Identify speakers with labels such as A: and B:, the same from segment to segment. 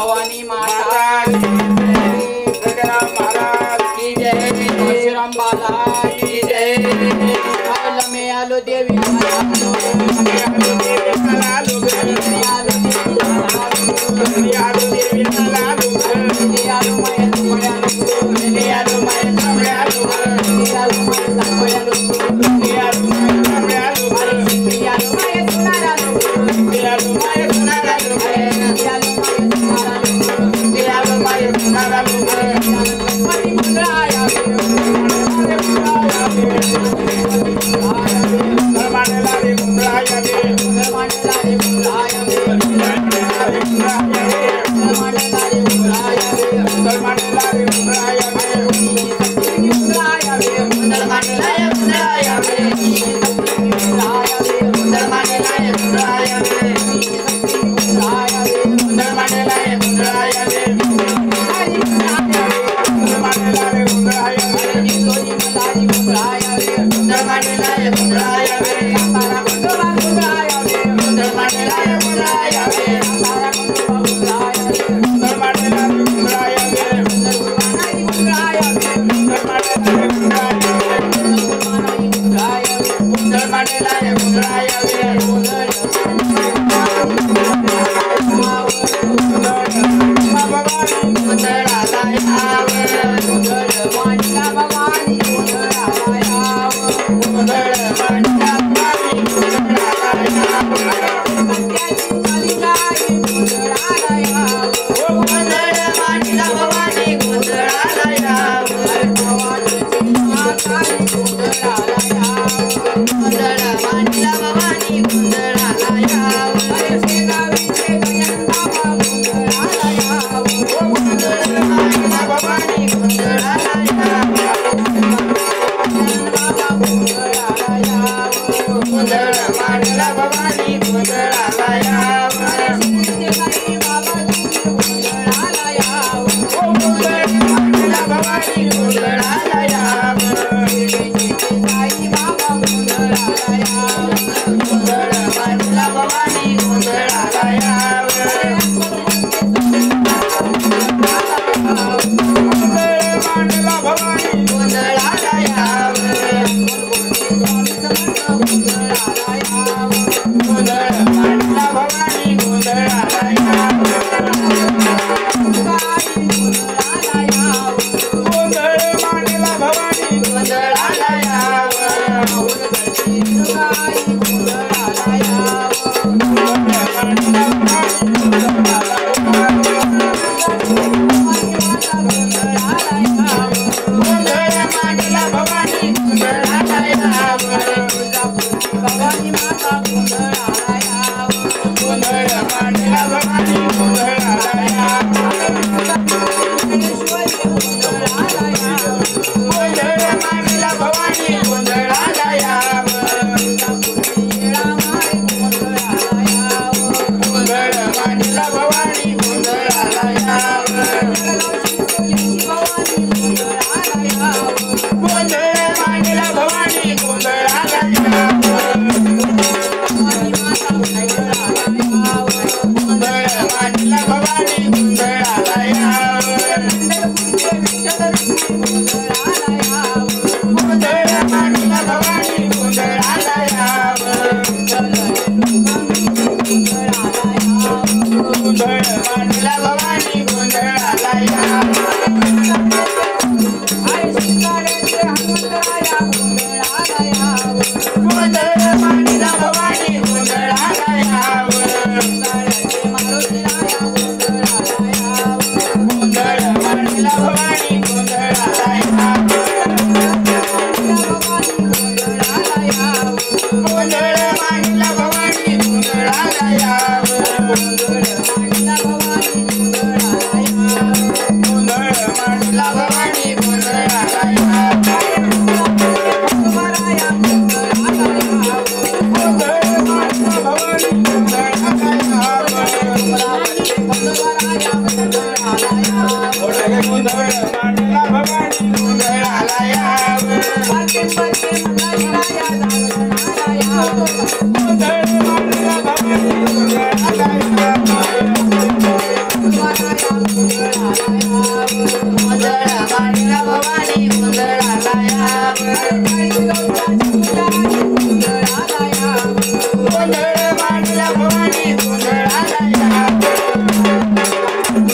A: भवानी माता गगराम महाराज की जय परशुराम बाला की जय आलो में आलो देवी आलो
B: Thank you.
A: मांडला भवानी गोंधळाला यावं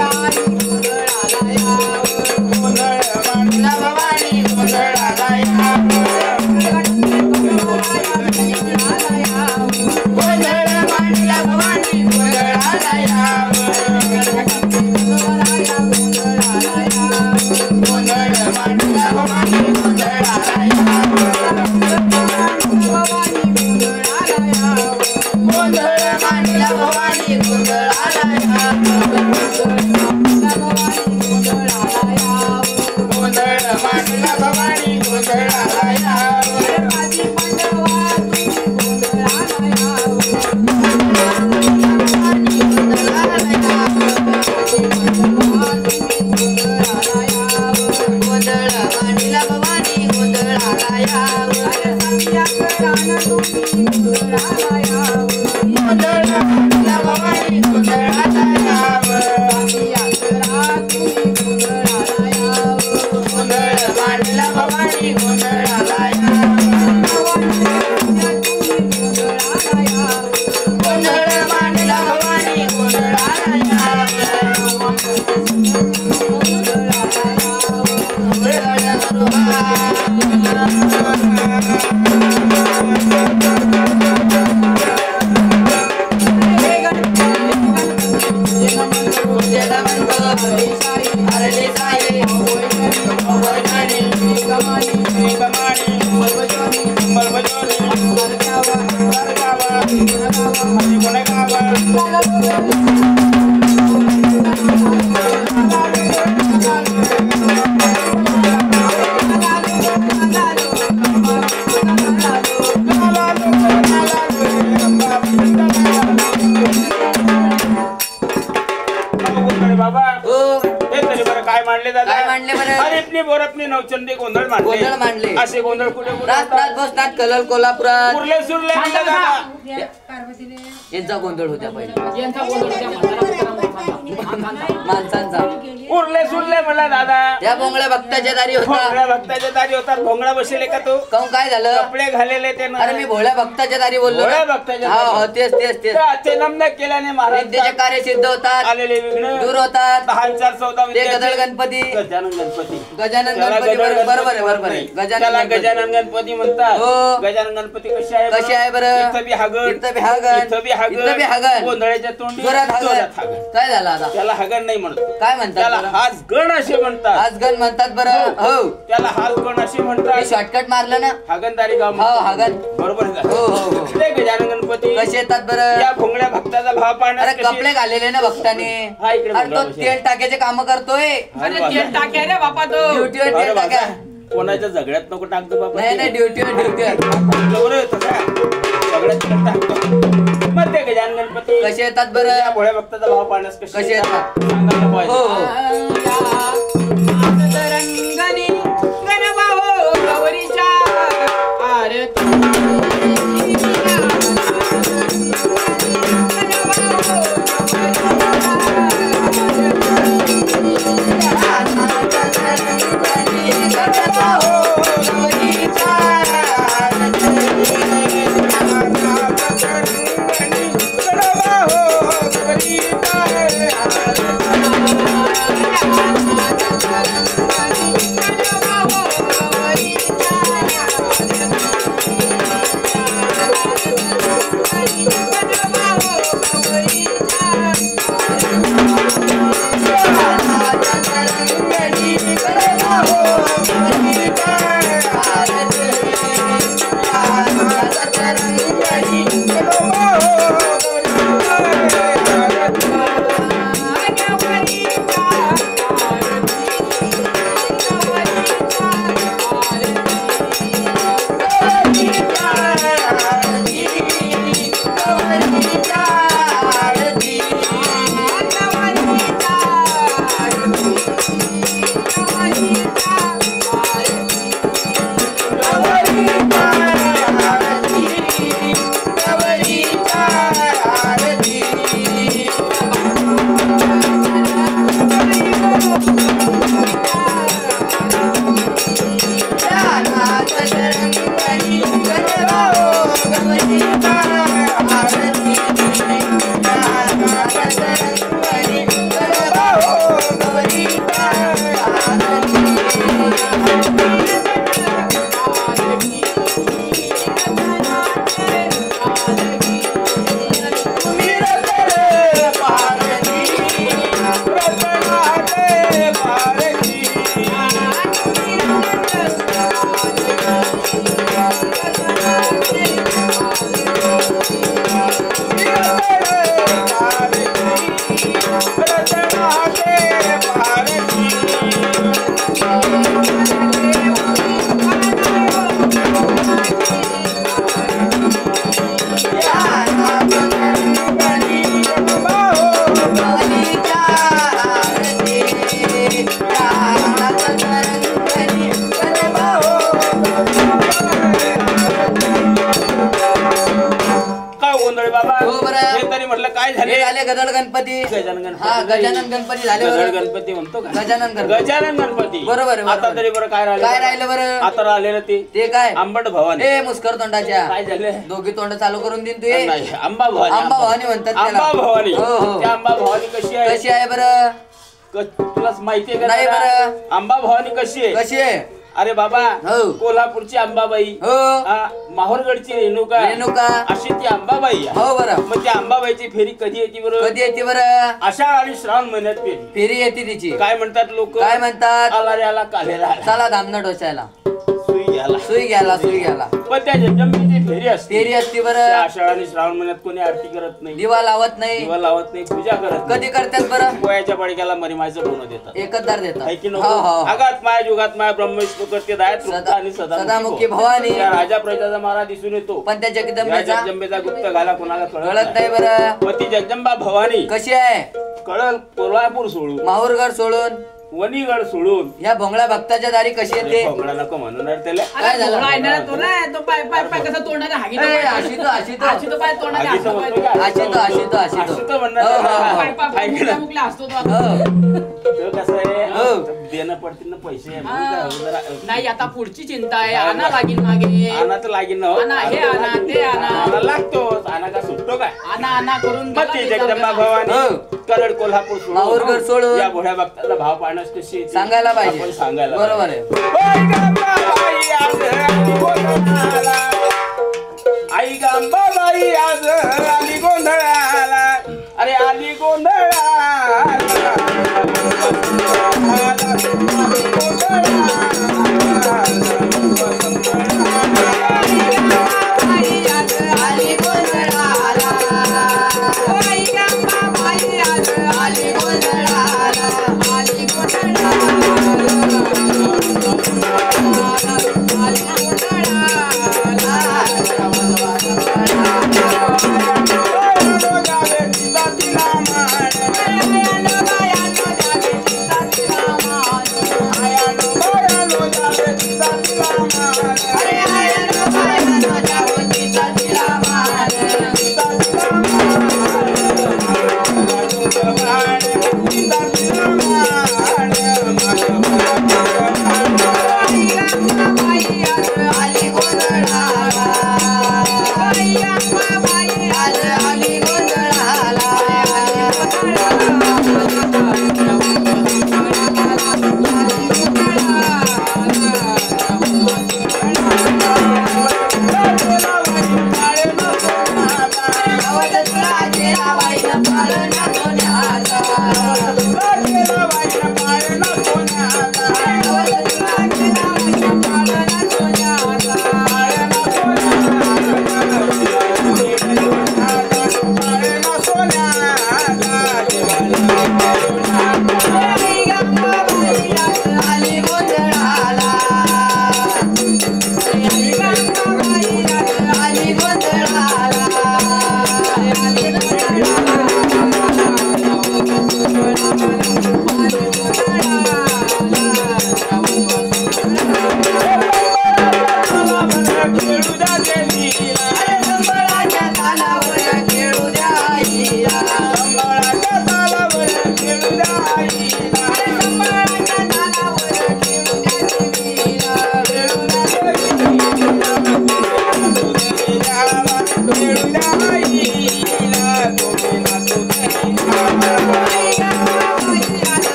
A: ताई गोंधळाला यावं गोंधळ मांडला भवानी गोंधळाला यावं गोंधळ मांडला भवानी गोंधळाला यावं गोंधळ मांडला भवानी गोंधळाला यावं गोंधळ मांडला भवानी गोंधळाला यावं गोंधळ मांडला भवानी गोंधळाला यावं गोंधळ मांडला भवानी गोंधळाला यावं गोंधळ मांडला भवानी गोंधळाला यावं गोंधळ मांडला भवानी गोंधळाला यावं गोंधळ मांडला भवानी गोंधळाला नवचंदी गोंधळ मांडले असे गोंधळ कुठे बसतात कलर कोल्हापुरात उरले सुरले यांचा गोंधळ होत्या पहिले माणसांचा उरले सुरले म्हणला दादा त्या भोंगळ्या भक्ताच्या दारी होता भक्ताच्या दारी होता भोंगळा बसले का तो काऊन काय झालं कपडे घालेले ते अरे मी भोळ्या भक्ताच्या दारी बोललो भोळ्या भक्ताच्या हो तेच तेच तेच ते नमन केल्याने महाराज त्याचे कार्य सिद्ध होतात आलेले विघ्न दूर होतात 1014 ते गजानन गणपती गजानन गणपती बरोबर आहे गजानन गणपती म्हणतात हो गजानन गणपती कसे आहे बरं इथं बी हागण गोंधळाच्या तोंडी काय झालं आता त्याला हागण नाही म्हणत काय म्हणतात त्याला हाच गण असे म्हणतात हाच गण म्हणतात बरं हो त्याला हाच गण असे म्हणतात शॉर्टकट मारलं ना हागणदारी गाव हो हागण बरोबर हो हो ते गजानन गणपती कसे येतात बरं या भोंगळ्या भक्ताचा भाव पाहण्यास कपडे घालेले ना भक्ताने अरे तो तेल टाक्याचे काम करतोय अरे तेल टाक्या रे बापा तो ड्युटीवर तेल टाक्या कोणाच्या झगड्यात नको टाकतो बाबा नाही ड्युटीवर मग ते गजानन गणपती कसे येतात बरं या भोळ्या भक्ताचा भाव पाहण्यास कसे येतात हो रंगणी गणभाऊ गौरीच्या आरती बरं हे तरी म्हटलं काय झाले गजानन गणपती गजानन गणपती झाले गणपती म्हणतो गजानन गणपती बरोबर आता तरी बरं काय राहिलं बरं आता राहिलेलं ते काय आंबट भवानी ए मुस्कर तोंडाच्या काय झालं दोघी तोंड चालू करून देईन तू अंबा भवानी म्हणतात अंबा भवानी त्या अंबा भवानी कशी आहे बरं तुला माहितीये का नाही बरं अंबा भवानी कशी आहे अरे बाबा कोल्हापूरची अंबाबाई माहूरगडची रेणुका अशी ती अंबाबाई हो बरं मग त्या अंबाबाईची फेरी कधी येते बरं आषाढ आणि श्रावण महिन्यात फेरी येते तिची काय म्हणतात लोक काय म्हणतात आला रे आला कालेला चला धामना डोसायला सुई घ्यायला पण त्या जगदंबेची फेरी असते बरं आषाढ आणि श्रावण महिन्यात कोणी आरती करत नाही दिवा लावत नाही पूजा करत कधी करतात बरं पोयाच्या पडक्याला मरीमायचं डोणं देतात एकदार देतात आगात माया जुगात माया ब्रह्मविष्णू करते दायत आणि सदामुखी भवानी राजा प्रजाचा महाराज दिसून येतो पण त्या जगदंबेचा गुप्त घाला कोणाला कळत नाही बरं मग ती जगदंबा भवानी कशी आहे कळल कोल्हापूर सोडून माहूरगड सोडून वणीगड सोडून ह्या भोंगळा भक्ताच्या दारी कशी येते भोंगळा नको म्हणून त्याला काय झालं कसं आहे देणं पडतील ना पैसे
B: नाही आता पुढची चिंता आहे आणा लागेल मागे
A: आणा तर लागेल ना
B: हे आणा ते आणा
A: लागतो आणा का सुटतो काय
B: आणा करून
A: जगदंबा भवानी करड कोल्हापूर माहूरगड सोडून या भोळ्या भक्ताचा भाव पाहणं कशी सांगायला पाहिजे सांगायला बरोबर आहे आई गंबाबाई आज आली गोंधळाला अरे आली गोंधळाला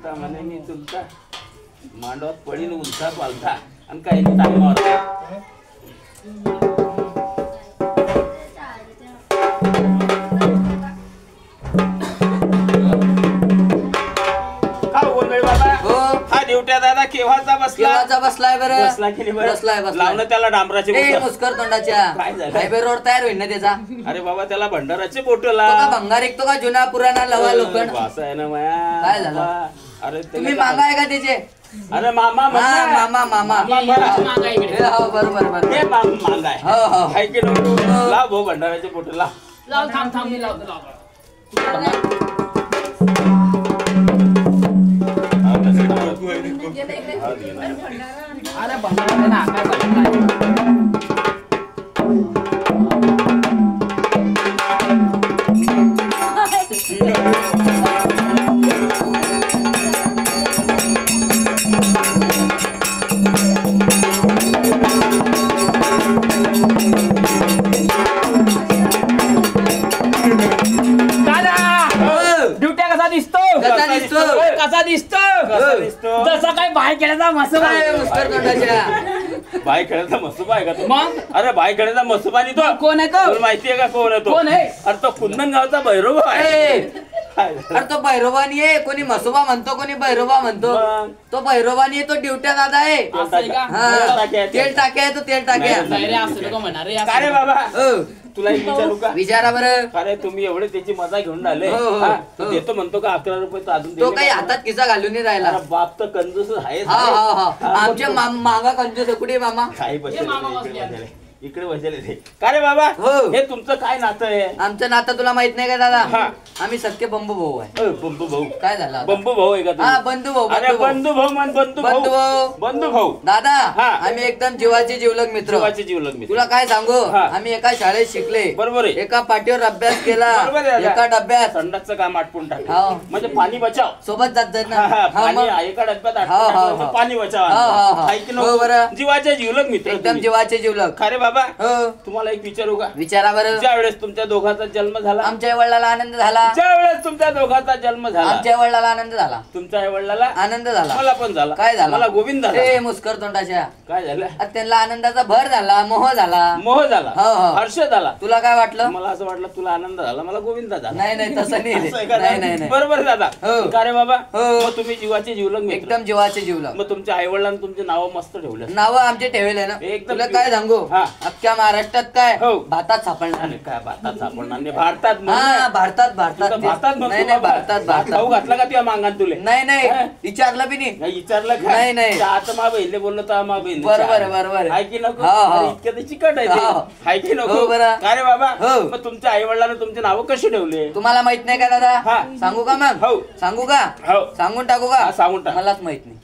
C: चुलता म्हणे मी चुलता मांडवात पडीन उलथा पालथा आणि काही टाइमावर दादा केव्हाचा
A: बसलाय बरं
C: बसला की नाही बरं?
A: बसलाय
C: लावणं त्याला डांबराचे बोटं.
A: मुस्कर तोंडाच्या
C: काय झालं?
A: हायवे रोड तयार होईल ना त्याचा
C: अरे बाबा त्याला भंडाराचे बोट ला
A: तो का भंगार ऐकतो का जुना पुराणा लवा लोखंड
C: असं आहे ना माया
A: काय झालं?
C: अरे
A: तुम्ही मागा आहे का त्याचे
C: अरे मामा म्हण
A: हा
C: ना.
A: मामा मामा
B: मागा इकडे.
A: हे, हो बरोबर बरोबर
C: हे मांग आहे
A: हो हो
C: हाय की नको लाव भाऊ भंडाराचे बोट ला
B: लाव थांब मी लावतो अरे भंडारा ना काय चाललंय? ड्युट्या कसा दिसतो
A: कसा दिसतो?
B: कसा दिसतो
C: कसा दिसतो?
B: जसा काय बाहेर गेल्याचा मसुबा
A: काय मुस्कर तोंडाच्या
C: बाय खेळायचा मसुबा आहे का तो
B: मग?
C: अरे बाय खेळायचा मसुबा नाही तो
B: कोण आहे तो?
C: तुला माहितीये का कोण आहे तो
B: कोण आहे?
C: अरे तो कुंदन गावचा भैरव आहे
A: ए,
C: काय झालं?
A: अरे तो भैरोबानी आहे कोणी मसोबा म्हणतो कोणी भैरोबा म्हणतो
C: मग?
A: तो भैरोबानी आहे तो ड्युट्या दादा आहे
B: असं आहे का?
A: हा तेल टाक्या आहे तो तेल टाक्या
C: नाही,
B: रे असं नको म्हणा रे
C: काय रे बाबा
A: हो
C: तुला एक विचारू का
A: विचारा बरं
C: अरे तुम्ही एवढे त्याची मजा घेऊन आले
A: हो, हो,
C: हा?
A: हो.
C: देतो म्हणतो का 11 रुपये तर अजून
A: तो
C: दिले
A: काही
C: का?
A: हातात किसा घालून नाही राहिला
C: अरे बाप तर कंजूस आहे
A: हा हा हा आमच्या मागा कंजूस कुठे मामा
C: काही बसले
B: मामा
C: इकडे
B: बसले.
C: बसले. इकडे बसले ते का रे बाबा
A: हो.
C: हे तुमचं काय नातं आहे
A: आमचं नातं तुला माहित नाही का दादा
C: हा.
A: आम्ही सख्खे बंबू भाऊ आहे
C: बंबू भाऊ
A: काय झालं आता?
C: बंबू भाऊ आहे का
A: हा
C: तुम्ही?
A: बंधू भाऊ
C: अरे
A: बंधू भाऊ.
C: बंधू भाऊ म्हण बंधू
A: बंधू
C: भाऊ
A: भाऊ
C: बंधू भाऊ
A: दादा
C: हा.
A: आम्ही एकदम जीवाचे जीवलग मित्र
C: जीवाचे जीवलग मित्र.
A: तुला काय सांगू
C: हा.
A: आम्ही एका शाळेत शिकले
C: बरोबर आहे
A: एका पाठीवर अभ्यास केला
C: बरोबर आहे दादा.
A: एका डब्यात
C: संडासचं काम आटपून टाक
A: हो.
C: म्हणजे पाणी बचाव
A: सोबत जात जात ना
C: हा, हा,
A: हा,
C: पाणी
A: मग.
C: एका डब्यात
A: हा, हा,
C: आटपून टाकलं,
A: हा.
C: पाणी बचाव
A: हा, हा, हा.
C: ऐक
A: हो,
C: नको.
A: बरं.
C: जीवाचे जीवलग मित्र
A: एकदम
C: तुम्ही.
A: जीवाचे जीवलग
C: का रे बाबा
A: हो
C: तुम्हाला एक विचारू का
A: विचारा बरं
C: ज्या वेळेस तुमच्या दोघांचा जन्म झाला
A: आमच्या आई वडिलाला आनंद झाला
C: ज्या वेळेस तुमच्या दोघांचा जन्म झाला
A: आमच्या आई वडिलाला आनंद झाला
C: तुमच्या आई वडिलाला
A: आनंद झाला
C: मला पण झाला
A: काय झाला
C: मला गोविंद झाला
A: ए मुस्कर तोंडाच्या
C: काय झालं
A: आता त्यांना आनंदाचा भर झाला मोह झाला
C: मोह झाला
A: हो, हो.
C: हर्ष झाला
A: तुला काय वाटलं
C: मला असं वाटलं तुला आनंद झाला मला गोविंद झाला
A: नाही नाही तसं नाही
C: असं आहे का?
A: नाही नाही नाही
C: बरोबर दादा
A: हो.
C: का रे बाबा
A: हो.
C: मग तुम्ही जीवाचे जीवलग मित्र.
A: एकदम जीवाचे जीवलग
C: मग तुमच्या आई वडिलांनी तुमचे नाव मस्त ठेवले
A: नाव आमचे ठेवले ना
C: एकदम
A: तुला काय सांगू
C: हा.
A: अख्ख्या महाराष्ट्रात काय
C: हो.
A: भातात सापडणार
C: आणि काय भारतात सापडणार नाही भारतात म्हण
A: हा
C: ना.
A: भारतात
C: तुझं
A: भारतात
C: भारतात म्हणतो
A: नाही नाही
C: बाबा.
A: भारतात
C: भाऊ
A: भारतात
C: घातला का तुझ्या मांगात तुले
A: नाही नाही
C: हा?
A: विचारलं बी नाही
C: नाही विचारलं का
A: नाही, नाही.
C: आता मा बहिले बोललो तर मा बहीण
A: बरोबर आहे, बरोबर आहे.
C: हाय की नको
A: हा, हा.
C: अरे इतकं ते चिकट आहे ते.
A: हा.
C: हाय की नको
A: हो, बरं.
C: का रे बाबा
A: हो.
C: मग तुमच्या आई वडिलांना तुमचे नाव कशी ठेवले
A: तुम्हाला माहित नाही का
C: हा.
A: दादा सांगू का मग
C: हो.
A: सांगू का
C: हो
A: सांगून टाकू
C: हा,
A: का
C: सांगून टाक.
A: मलाच माहित नाही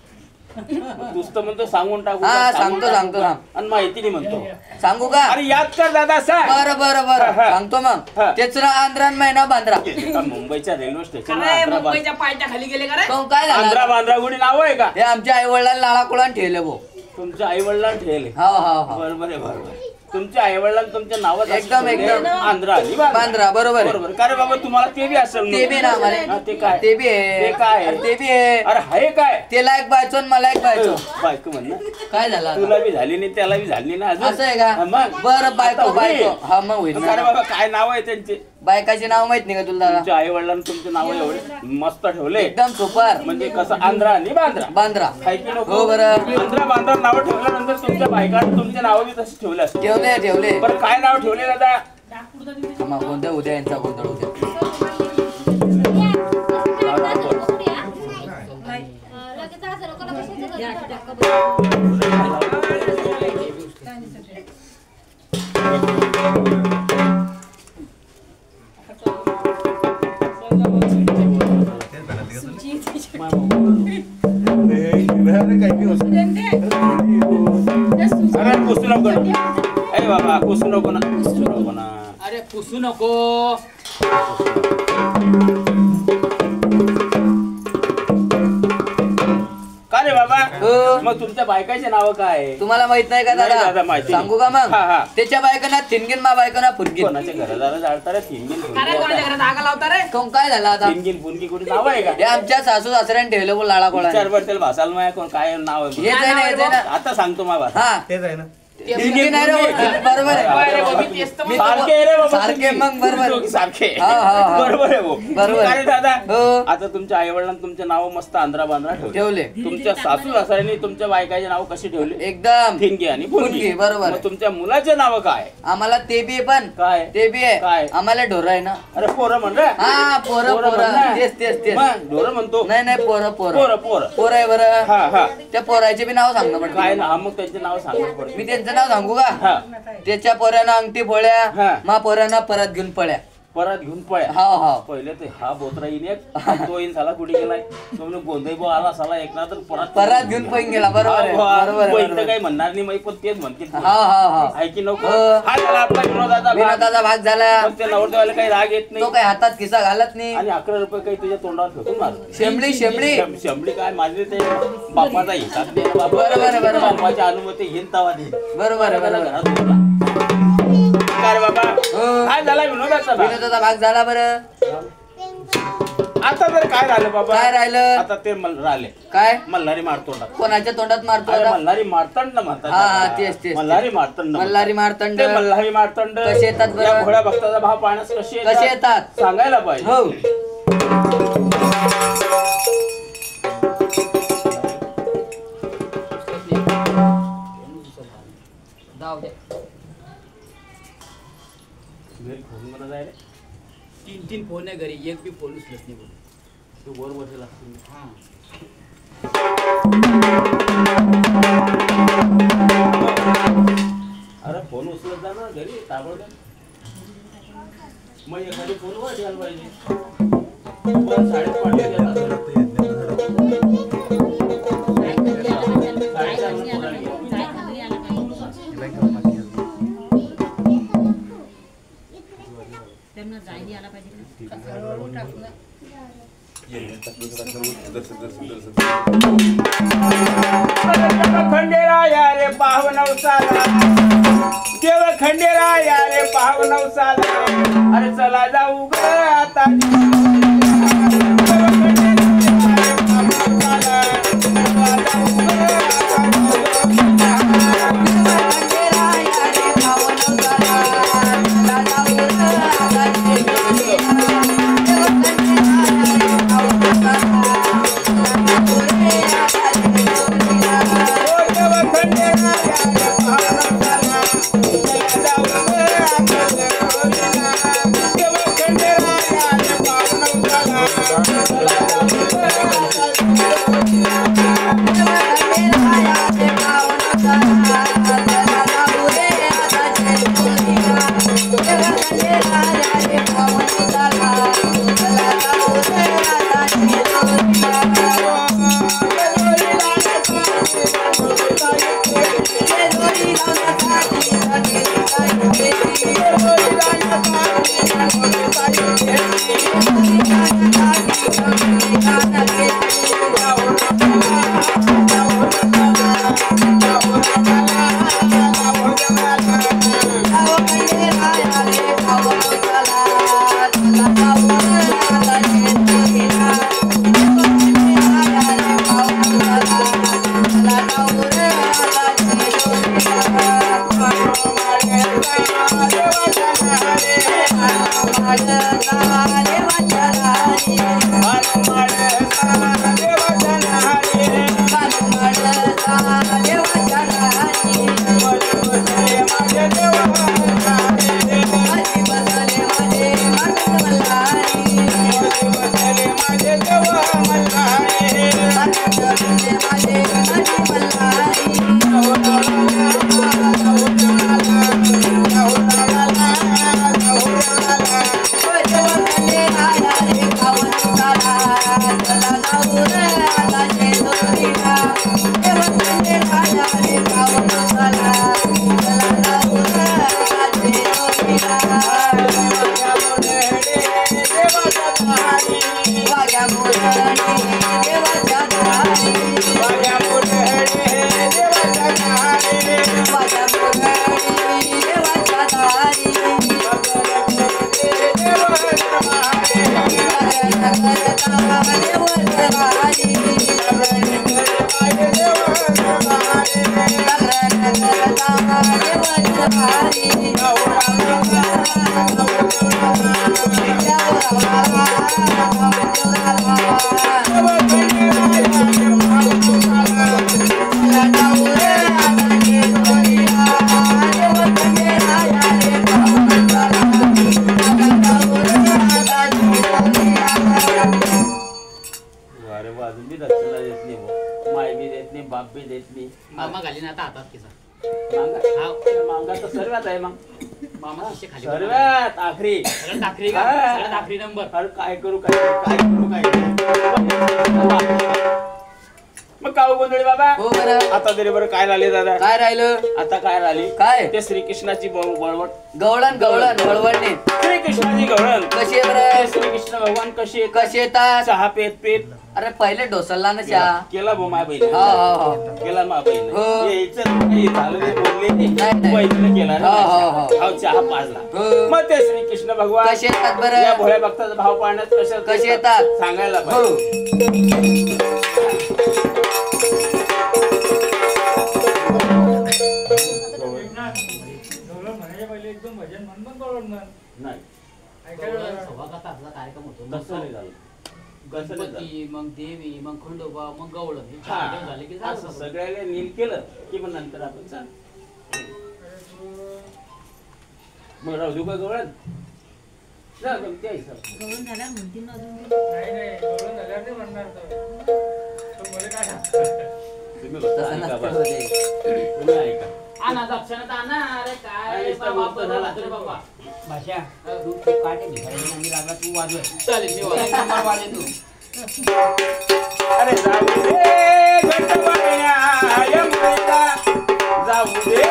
C: नुसतं म्हणतो सांगून टाकू
A: हा,
C: का? सांगून
A: सांगतो,
C: टाकू
A: सांगतो,
C: का?
A: सांग.
C: आणि माहिती नाही म्हणतो
A: सांगू का
C: अरे याद कर दादा सांग
A: बरं बरं बरं
C: हा, हा.
A: सांगतो मग
C: हा.
A: तेचरा आंध्रान महिना बांद्रा
C: एका मुंबईच्या रेल्वे स्टेशन
B: काय मुंबईच्या पायथ्या खाली गेले का रे?
A: तो काय
C: आंध्रा
A: झालं
C: बांद्रागुडी नाव आहे का
A: हे आमच्या आई वडिलांना लाळा कुळान ठेवले भाऊ
C: तुमच्या आई वडिलांना ठेवले
A: हा हा हा
C: बरोबर आहे बरोबर आहे. तुमच्या आई वडिलांना तुमच्या नावात असं
A: एकदम,
C: ठेवलंय.
A: एकदम.
C: आंध्रा आणि
A: बांद्रा बरोबर आहे.
C: बरोबर का रे बाबा तुम्हाला ते बी असेल
A: ते बी ना
C: हा,
A: आम्हाला
C: ते काय
A: ते बी आहे
C: ते काय आहे?
A: अरे ते बी आहे
C: अरे हाय काय
A: त्याला एक बायचो आणि मला एक बायचो
C: बायको म्हण ना
A: काय झालं आता?
C: तुला बी झाली नाही त्याला बी झाली ना अजून
A: असं आहे का
C: हा, मग
A: बरं बायको
C: आता होईल.
A: बायको हा मग होईल
C: का रे
A: ना.
C: बाबा काय नाव आहे त्यांचे
A: बायकाचे नाव माहित नाही का तुला दादा
C: तुमच्या आई वडिलांना तुमचे नाव एवढे मस्त ठेवले
A: एकदम सुपर
C: म्हणजे कसं आंध्रा आणि बांद्रा
A: बांद्रा
C: हाय की नको?
A: हो बरं
C: आंध्रा बांद्रा नाव ठेवल्यानंतर तुमच्या बायकांना तुमचे नाव बी तसे ठेवले असते
A: ठेवले ठेवले
C: बरं काय नाव ठेवले दादा
A: मग कोणत्या उद्या यांचा गोंधळ उद्या
C: अरे पुसू नको ना अरे बाबा पुसू नको ना पुसू नको ना
B: अरे पुसू नको
C: का रे बाबा
A: हो
C: मग तुमच्या बायकाचे नाव काय?
A: तुम्हाला माहित नाही का
C: नाही दादा,
A: दादा?
C: माहिती
A: सांगू का मग?
C: हा, हा.
A: त्याच्या बायकांना थिनगिन, मा बायकांना फुनगिन.
C: कोणाच्या घरादारा जाळता रे? थिनगिन
B: काय कोणाच्या घरात आग लावता रे?
A: काय झालं आता?
C: थिनगिन फुनगी कुठे नाव आहे का?
A: हे आमच्या सासू सासऱ्याने ठेवलं बोल लाडा कोळा.
C: विचार बरं त्याला भासाल माया कोण काय नाव आहे?
A: हेच आहे ना, हेच आहे ना.
C: आता सांगतो मा भाषा.
A: हा
D: तेच आहे ना.
A: थिनगिन आहे रे, बरोबर आहे.
B: काय रे बाबा, तेच तर म्हणतो.
C: सारखे रे बाबा
A: सारखे
C: तुम्ही.
A: मग बरोबर.
C: दोघी सारखे
A: हा, हा, हा.
C: बरोबर आहे भाऊ.
A: बरोबर.
C: काय रे दादा
A: हो.
C: आता तुमच्या आई वडिलांनी तुमचे नाव मस्त आंध्रा बांद्रा ठेवले.
A: ठेवले
C: तुमच्या सासू सासऱ्यांनी तुमच्या बायकाचे नाव कशी ठेवले?
A: एकदम.
C: थिनगी आणि
A: फुनगी,
C: फुनगी.
A: बरोबर.
C: मग तुमच्या मुलाचे नाव काय?
A: आम्हाला ते बी आहे पण
C: काय
A: ते बी आहे
C: काय?
A: आम्हाला ढोर आहे ना.
C: अरे पोरं म्हण रे.
A: हा पोरं
C: पोरं
A: पोरं
C: म्हण ना.
A: तेच तेच तेच.
C: मग ढोरं म्हणतो.
A: नाही नाही पोरं पोरं
C: पोरं पोरं.
A: पोरं आहे बरं.
C: हा हा
A: त्या पोराचे बी नाव सांगणं पडतं.
C: काय ना मग त्यांचे नाव सांगू पडते.
A: मी त्यांचं नाव सांगू का?
C: हा
A: त्याच्या पोऱ्यानं अंगठी फोड्या,
C: हा.
A: मा पोऱ्यानं परत घेऊन पळ्या.
C: परत घेऊन पळ्या.
A: हा हा
C: पहिले ते हा बोत्रा येईन एक तो येईन साला कुठे गेलाय तो म्हणे गोंधई बो आला साला एक ना तर
A: परत घेऊन पैन गेला. बरोबर आहे बरोबर आहे,
C: तर
A: बरोबर
C: काही म्हणणार नाही माहिती पण तेच म्हणतील
A: हा हा हा.
C: ऐकी नको.
A: हो.
C: हा झाला आपला विनोदाचा भाग.
A: विनोदाचा भाग झाला.
C: पण त्या नवरदेवाला काही राग येत
A: तो
C: नाही
A: काही हातात खिसा घालत नाही.
C: आणि 11 रुपये काही तुझ्या तोंडावर ठेवतो मार.
A: शेंबडी शेंबडी
C: शंभरी काय माझे ते बापाचा हिसाब दे बाबा.
A: बरोबर आहे, बरोबर.
C: बापाची अनुमती घेईन तवा दे.
A: बरोबर आहे बरोबर.
C: घरात उरला. काय रे बाबा
A: हो.
C: काय झाला विनोदाचा भाग?
A: विनोदाचा भाग झाला बरं.
C: आता तर काय राहिलं बाबा?
A: काय राहिलं?
C: आता ते राहिले
A: काय
C: मल्हारी मारतोंडात.
A: कोणाच्या तोंडात मारतो
C: अरे
A: आता?
C: मल्हारी मार्तंड म्हणतात
A: हा, हा,
C: त्याला.
A: तेच, तेच.
C: मल्हारी मार्तंड
A: मल्हारी
C: म्हणतात.
A: मार्तंड.
C: ते मल्हारी मार्तंड
A: कसे येतात बरं?
C: या घोड्या भक्ताचा भाव पाहण्यास कसे
A: कसे येतात?
C: सांगायला पाहिजे.
A: हो जाऊ दे.
C: घरी फोन मला जायला
B: 3 फोन आहे घरी, एक बी फोन उचलत नाही बोल.
C: तू वर बसेल असतील. अरे फोन उचलत जा ना घरी ताबडतोब. मग एखादी फोन वर द्यायला पाहिजे. पण शाळेत पाठवून द्यायला खंडेराया रे पावनवसाला देव खंडेराया रे पावनवसाला अरे चला जाऊ ग आता
A: देवाच्या
B: खाली ना आता हातात किसा
C: मांगा
B: हा
C: मांगा तर सर्वात आहे मग
B: मामा खिशे खाली
C: सर्वात आखरी
B: सगळ्यात आखरी का
C: हा.
B: सगळ्यात आखरी नंबर.
C: अरे काय करू मग काऊ गोंधळी बाबा
A: हो बरं.
C: आता तरी बरं काय राहिले दादा
A: काय राहिलं?
C: आता काय राहिली
A: काय?
C: ते श्रीकृष्णाची बळवट
A: गवळण गवळण वळवळणे
C: श्रीकृष्णाची गवळण
A: कशी आहे बरं?
C: श्रीकृष्ण भगवान कशी
A: कशी येतात?
C: चहा पेत पेत
A: अरे पहिले ढोसलला ना चहा.
C: केला बो माय बहीण
A: हा हा हा.
C: केला मा बहीण
A: हो.
C: यायचं काही झालं ते बोलले
A: नाही.
C: बहिणीने केला ना
A: हो, हो, हो.
C: हा चहा पाजला
A: हो.
C: मग ते श्रीकृष्ण भगवान
A: कसे येतात बरं?
C: या भोळ्या भक्ताचा भाव पाळण्यात
A: कसे येतात?
C: सांगायला
A: हो.
C: पाहिजे नाही
B: सौभागाचा आपला कार्यक्रम होतो
C: कसं नाही झालं कसं नाही झालं
B: गणपती मग देवी मग खंडोबा मग गवळण हे
C: हा,
B: चार झाले की झालं
C: असं
B: सगळं.
C: सगळ्याला नील केलं की मग नंतर आपण चाल मग राहू देऊ का गवळण जा गमती आहे सर
D: गवळण झाल्यावर म्हणतील ना अजून ते.
C: तुम्ही
A: तसं
C: ऐका
A: नसतं
C: बस.
A: होते.
C: तुम्ही ऐका
B: आणा दक्षिणात आणा अरे काय
C: आणि
B: बाबा
C: इष्ट
B: बरं
C: झाला.
B: वाटलं रे बाबा.
E: भाषा तू तू काटे भिकारीला आणि लागला तू वाजव
B: चालेल मी वाजवेन.
E: नंबर वाजे तू
C: अरे जाऊ दे गटबऱ्या यमुनेला जाऊ दे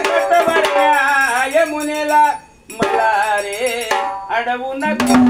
C: गटबऱ्या यमुनेला मला रे अडवू नको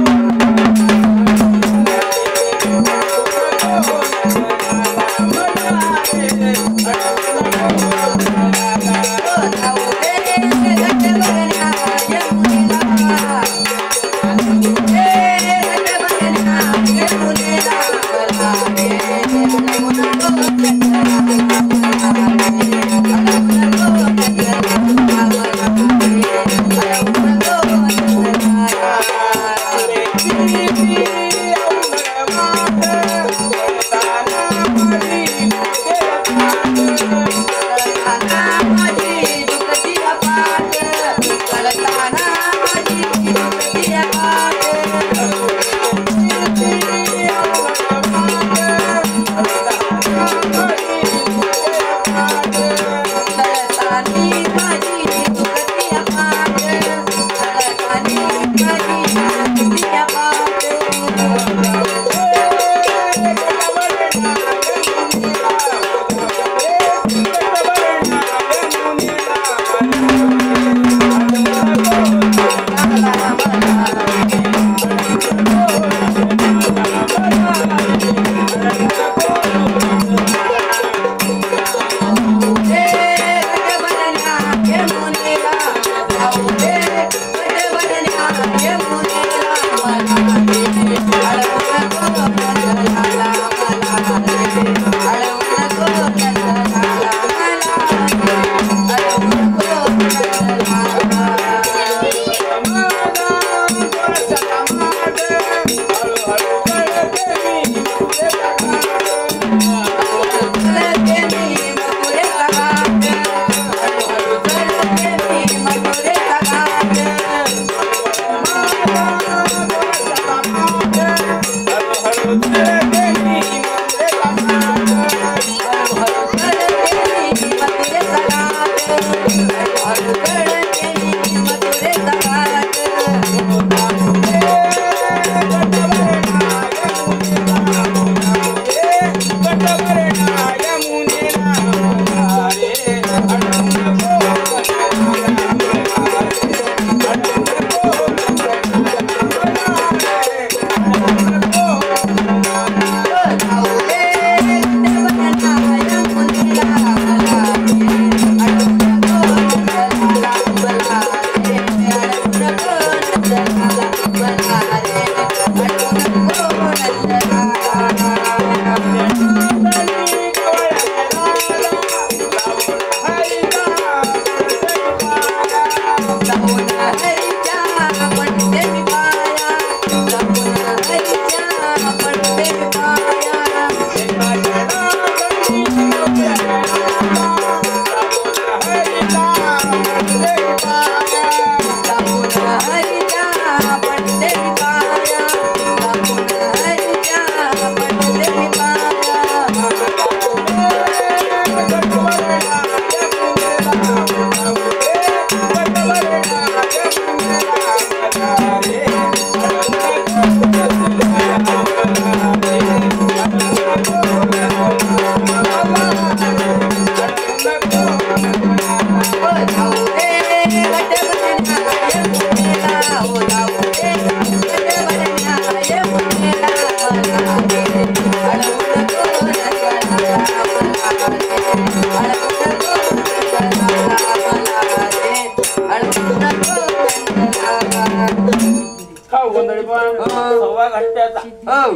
C: खाऊ गोंधळी पण सव्वा घंट्याचा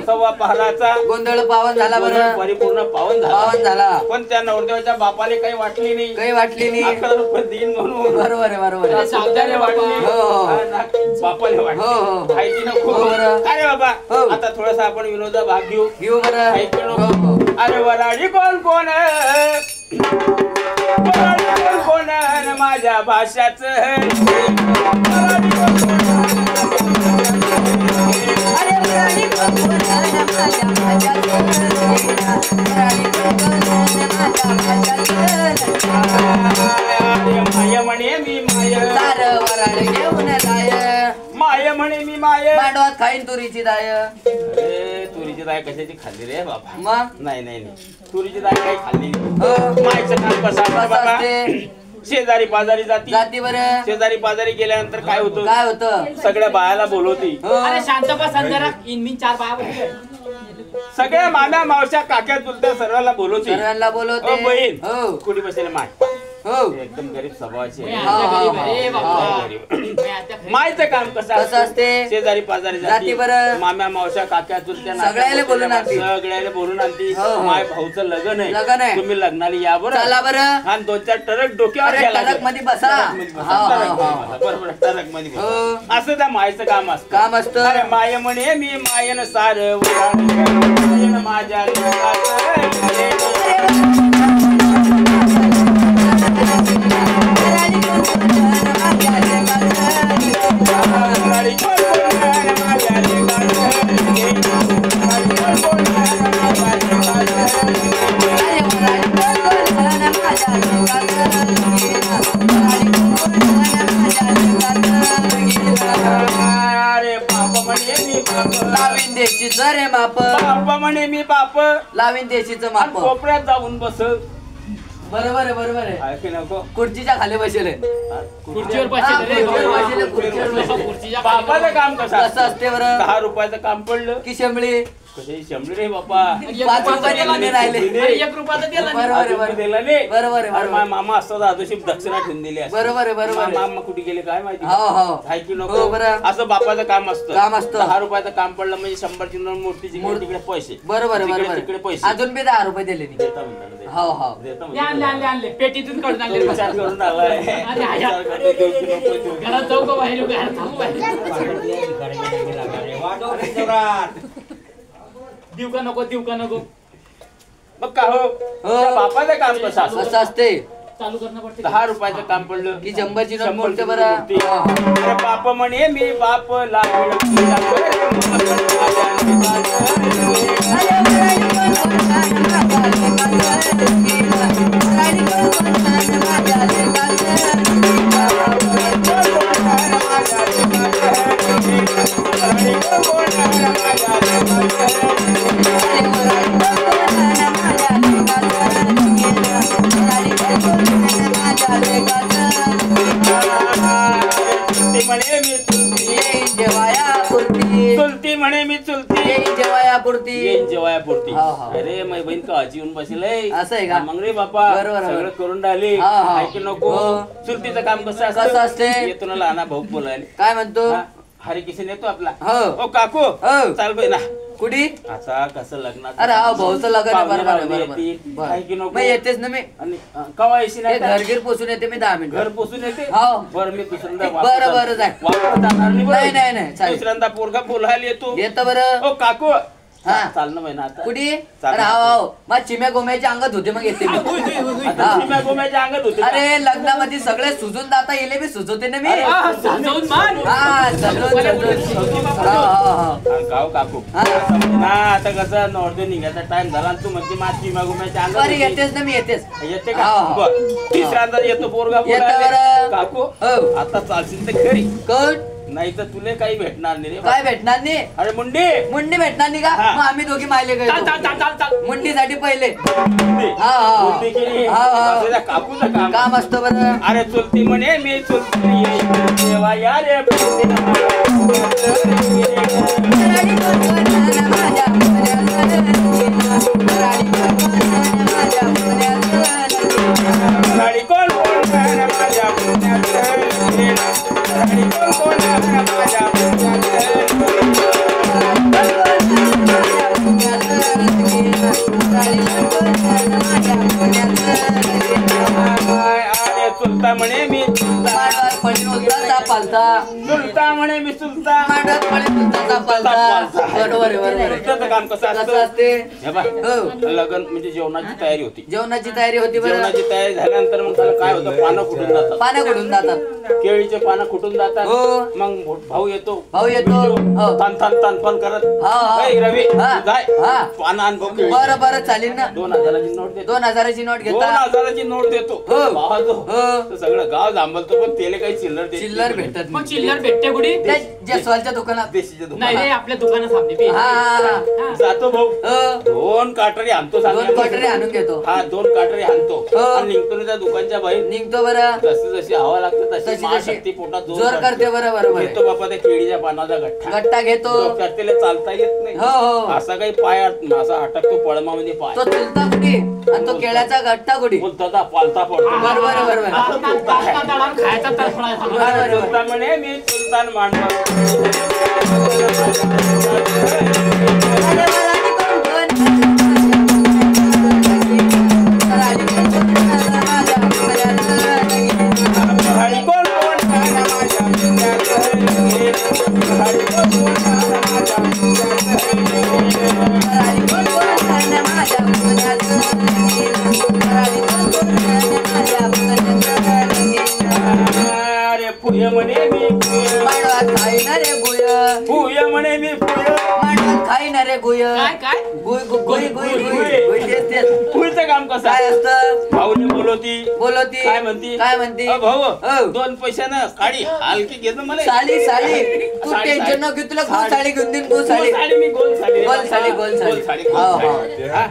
C: सव्वा पहाराचा
A: गोंधळ पावन झाला बरं,
C: परिपूर्ण पावन
A: पावन झाला.
C: पण त्या नवरदेवाच्या बापाले काही वाटली नाही,
A: काही वाटली नाही.
C: 11 रुपये देईन म्हणून.
A: बरोबर आहे, बरोबर आहे.
C: सावधाने वाटली,
A: हो.
C: बापाले
A: हो,
C: वाटली
A: हो.
C: खायची नको.
A: हो, बरं.
C: अरे बाबा
A: हो.
C: आता थोडासा आपण विनोदा भाग घेऊ.
A: घेऊ बरं.
C: खायची
A: हो,
C: नको.
A: हो.
C: अरे वराडी कोण कोण वराडी कोण कोण न माझ्या भाषाच वराडी कोण कोण
A: अरे वराडी कोण कोण न माझ्या भाषाच वराडी कोण कोण न माझ्या भाषाच
C: माय म्हणे मी माय
A: सार वराड घेऊन जाय
C: माय म्हणे मी माय
A: मांडवात खाईन तुरीची दाय.
C: अरे तुरीची डाळ कशाची खाल्ली रे बाबा?
A: मग
C: नाही नाही नाही तुरीची डाळ काही खाल्ली नाही.
A: हो.
C: मायचं काम कसं असतं
A: कसं
C: बाबा?
A: असते?
C: शेजारी पाजारी जाती
A: जाती बरं.
C: शेजारी पाजारी गेल्यानंतर काय होतं?
A: काय होतं?
C: सगळ्या बायाला बोलवती,
A: हो.
B: अरे शांत बसा जरा. इनमिन 4 बाया
C: सगळ्या माम्या मावश्या काक्या चुलत्या सर्वांना बोलवती.
A: सर्वांना
C: ओ
A: बोलवते.
C: बहीण
A: हो.
C: कुठे बसेल माय
A: हो.
C: एकदम गरीब स्वभावाची आहे.
A: हा, हा,
B: अरे
A: हा.
B: बाबा.
C: मायचं काम कसं
A: कसं असते?
C: शेजारी पाजारी
A: जाती बरं.
C: माम्या मावश्या काक्या चुलत्या
A: सगळ्याला बोलून आणती.
C: सगळ्याला बोलून आणती.
A: हो, हो.
C: माय भाऊचं लग्न
A: लग्न आहे.
C: तुम्ही लग्नाला या बरं.
A: चला बरं.
C: आणि 2-4 टरक डोक्यावर
A: अरे
C: घ्यायला
A: टरक मध्ये बसा.
C: टरकमध्ये बसा.
A: हा, हा,
C: टरकमध्ये
A: हा.
C: बसा. बरोबर टरक मध्ये बसा.
A: हो.
C: असं त्या मायचं काम असतं.
A: काम असतं.
C: अरे माय म्हणे मी मायन सार मायन माझ्या अरे बाप म्हणे मी बाप
A: लावीन देशीच रे माप.
C: बाप म्हणे मी बाप
A: लावीन देशीच
C: आणि
A: माप.
C: कोपऱ्यात जाऊन बस
A: बरोबर आहे, बरोबर आहे.
C: ऐकी नको
A: खुर्चीच्या खाली बसले.
B: खुर्चीवर
A: हा,
B: बसले
A: खुर्चीवर बसले, खुर्चीवर बसले.
B: खुर्चीच्या
C: बापाचं काम कसं
A: कसं
C: असतं?
A: असते बरं?
C: 10 रुपयाचं काम पडलं
A: की शेंबळी
C: कशाची शंभरी रे बापा.
A: 5 रुपये दिले राहिले.
B: 1 रुपयाचा दिला
A: बरोबर आहे, बरोबर.
C: दिला नाही.
A: बरोबर आहे,
C: अरे
A: बरोबर.
C: माझा मामा असता आदोशी दक्षिणा ठेवून दिली असती.
A: बरोबर आहे, बरोबर आहे.
C: मामा कुठे गेले काय माहिती.
A: हो, हो.
C: हाय की
A: हो,
C: नको
A: बरं.
C: असं बापाचं काम असतं.
A: काम असतं.
C: 10 रुपयाचं काम पडलं म्हणजे 100ची नोट मूर्तीची तिकडे पैसे.
A: बरोबर आहे,
C: तिकडे-
A: बरोबर
C: तिकडे
A: आहे.
C: पैसे
A: अजून बी 10 रुपये दिले नाही.
C: देता म्हणतात, देता.
A: हो, हो.
C: देता
B: आणले आणले
C: म्हणतात.
B: आणले पेटीतून काढून
C: तो
B: आणले
C: विचार करून आलाय.
B: अरे, आया.
C: विचार करतो, देऊ की नको देऊ.
B: घरात जाऊ का बाहेर घरात थांबू बाहेर देऊ का नको देऊ का नको
C: मग का हो त्या बापाचं काम कसं असतं?
A: कसं असते?
B: चालू करणं पडते
C: 10 रुपयाचं काम पडलं
A: की 100ची नोट
C: 100ची
A: मोडते
C: नोट
A: बरं.
C: मोडते.
A: हा, हा.
C: अरे बाप म्हणे मी बाप म्हणे मी चुलती
A: येईन जेवायापुरती.
C: चुलती म्हणे मी चुलती
A: येईन जेवायापुरती.
C: येईन जेवायापुरती.
A: हा, हा.
C: अरे माझी बहीण काची येऊन बसेल
A: असं आहे का?
C: मग रे बापा
A: बरोबर,
C: सगळं
A: बरोबर.
C: करून राहिली
A: हा, हा.
C: ऐकू नको
A: हो.
C: चुलतीचं काम कसं
A: कसं असते?
C: येतो ना लहाना भाऊ बोलायला.
A: काय म्हणतो?
C: हा, हरी किशन येतो आपला.
A: हो.
C: ओ काकू
A: हो.
C: चाल बाई ना
A: कुठे?
C: आता कसं लग्नात
A: अरे हा भाऊचं लग्न आहे.
C: पाहुणे
A: बरोबर आहे,
C: रावळे
A: बरोबर.
C: येतील.
A: बरं.
C: ऐकू नको.
A: मग येतेच ना मी.
C: आणि कवा येशील
A: हे
C: आता?
A: घरगीर पोचून येते मी 10 मिनिट.
C: घर पोचून येते
A: हो.
C: बरं मी दुसऱ्यांदा
A: बरं, बरं, जाय.
C: वापस जाणार नाही बरं.
A: नाही, नाही, नाही, चालेल.
C: दुसऱ्यांदा पोरगा बोलायला येतो.
A: येतं बरं.
C: ओ काकू
A: हा.
C: चाल ना महिना आता
A: कुठे?
C: चालेल.
A: अरे हा मग चिम्या गोम्याच्या अंगात होते मग येते मी.
C: आता
A: हा.
C: चिम्या गोम्याच्या अंगात होते का?
A: अरे लग्नामध्ये सगळे सुजून जाता येले बी सुचवते ना मी.
C: अरे,
B: हा, सजवून मान
A: हा सजवून सजवून. हा, हा, हा.
C: गाव काकू
A: हा.
C: ना आता कसं नॉर्दे निघायचा टाइम झाला आणि तू म्हणते माझी चिम्या गोम्याच्या अंगात
A: बरं
C: होती.
A: येतेच ना मी येतेच.
C: येते
A: हा,
C: का
A: हा.
C: बरं तिसऱ्यांदा येतो पोरगा
A: येतं
C: बोलायला.
A: बरं.
C: काकू
A: हो.
C: आता चालशील तर खरी
A: कोण?
C: नाही तर तुले काही भेटणार नाही रे
A: काय भेटणार नाही?
C: अरे मुंडे
A: मुंडी भेटणार नाही का?
C: हा.
A: मग आम्ही दोघी मायले
B: चाल चाल
A: गए
B: चाल चाल चाल
A: मुंडीसाठी पहिले
C: मुंडे.
A: हा, हा.
C: मुंडे केली.
A: हा, हा.
C: असं त्या काकूचं काम
A: काम असतं बरं.
C: अरे चुलती म्हणे मी चुलती देवा या रे
A: राणी कोण माझ्या पुण्यात. राणी कोण माझ्या पुण्यात.
C: राणी कोण कोण माझ्या पुण्यात राणी कोण कोण माझ्या पुण्यात चुलता म्हणे मी चुलता म्हणे मी चुलता
A: बरोबर बरोबर
C: काम कसं
A: असते
C: हे बघ, लग्न म्हणजे जेवणाची तयारी होती.
A: जेवणाची तयारी होती बरं
C: जेवणाची तयारी झाल्यानंतर मग त्याला काय होतं, पानं कुठून जातात,
A: पाण्या कुठून जातात
C: केळीचे पानं कुठून जातात.
A: हो.
C: मग भाऊ येतो
A: हो.
C: तान तान करत
A: हा, हा.
C: "ए, रवी
A: हा.
C: जाय
A: हा.
C: पानं आण भाऊ केळीची."
A: बरं बरं चालेल ना
C: 2000ची नोट देतो.
A: 2000ची नोट घेता
C: 2000ची नोट देतो.
A: हो.
C: भावाचो.
A: हो.
C: तर सगळं गाव जांभलतो पण त्याला काही चिल्लर देत
A: चिल्लर
C: नाही.
A: भेटत
B: मग चिल्लर भेटते कुठे
A: त्या जयस्वालच्या दुकानात
C: देशीच्या
B: नाही
C: दुकानात
B: रे आपल्या दुकानात सामने
A: हा.
C: जातो भाऊ
A: हो.
C: 2 काटरी आणतो
A: दोन
C: सांगितलं.
A: क्वार्टरी आणून घेतो
C: हा 2 काटरी आणतो
A: हो.
C: आणि निघतो ना त्या दुकानच्या बाहेर.
A: निघतो बरं
C: जशी जशी हवा लागते तशी
A: तशी
C: महाशक्ती पोटात
A: जोर करते बरं बरोबर
C: घेतो बापा त्या केळीच्या पानाचा गठ्ठा.
A: गट्टा घेतो
C: डोक्यात त्याला चालता येत नाही.
A: हो हो
C: असा काही पाय असा अटकतो पळमामध्ये पाय
A: तो चुलता कुठे आणि तो केळ्याचा गट्टा कुठे
C: बोलता पालता पडतो.
A: बरोबर बरोबर
B: खायचा तर
A: बरोबर.
C: चुलता म्हणे मी सुलतान मांडवा हरी कोण कोण माझ्या पुण्यात हरी कोण कोण माझ्या अरे फुय म्हणे मी
A: खाईनारे गुय
C: फुय म्हणे मी फुय
A: मांडवात खाईनारे गुय
B: काय काय
A: गुय गुय गुय गुय गुय तेच तेच
C: फुयचं काम कसं
A: काय असतं
C: भाऊने बोलवती
A: बोलवती
C: काय म्हणती
A: काय म्हणती
C: अ भाऊ
A: हो.
C: 2 पैशानं काढी हलकी घेतो मला
A: साली साली तू
C: साडी,
A: टेन्शन नको घेऊ तुला गो साडी घेऊन देईन गो साडी
C: साडी मी गोल साडी
A: गोल साडी, गोल साडी. हो, हो.
C: हा.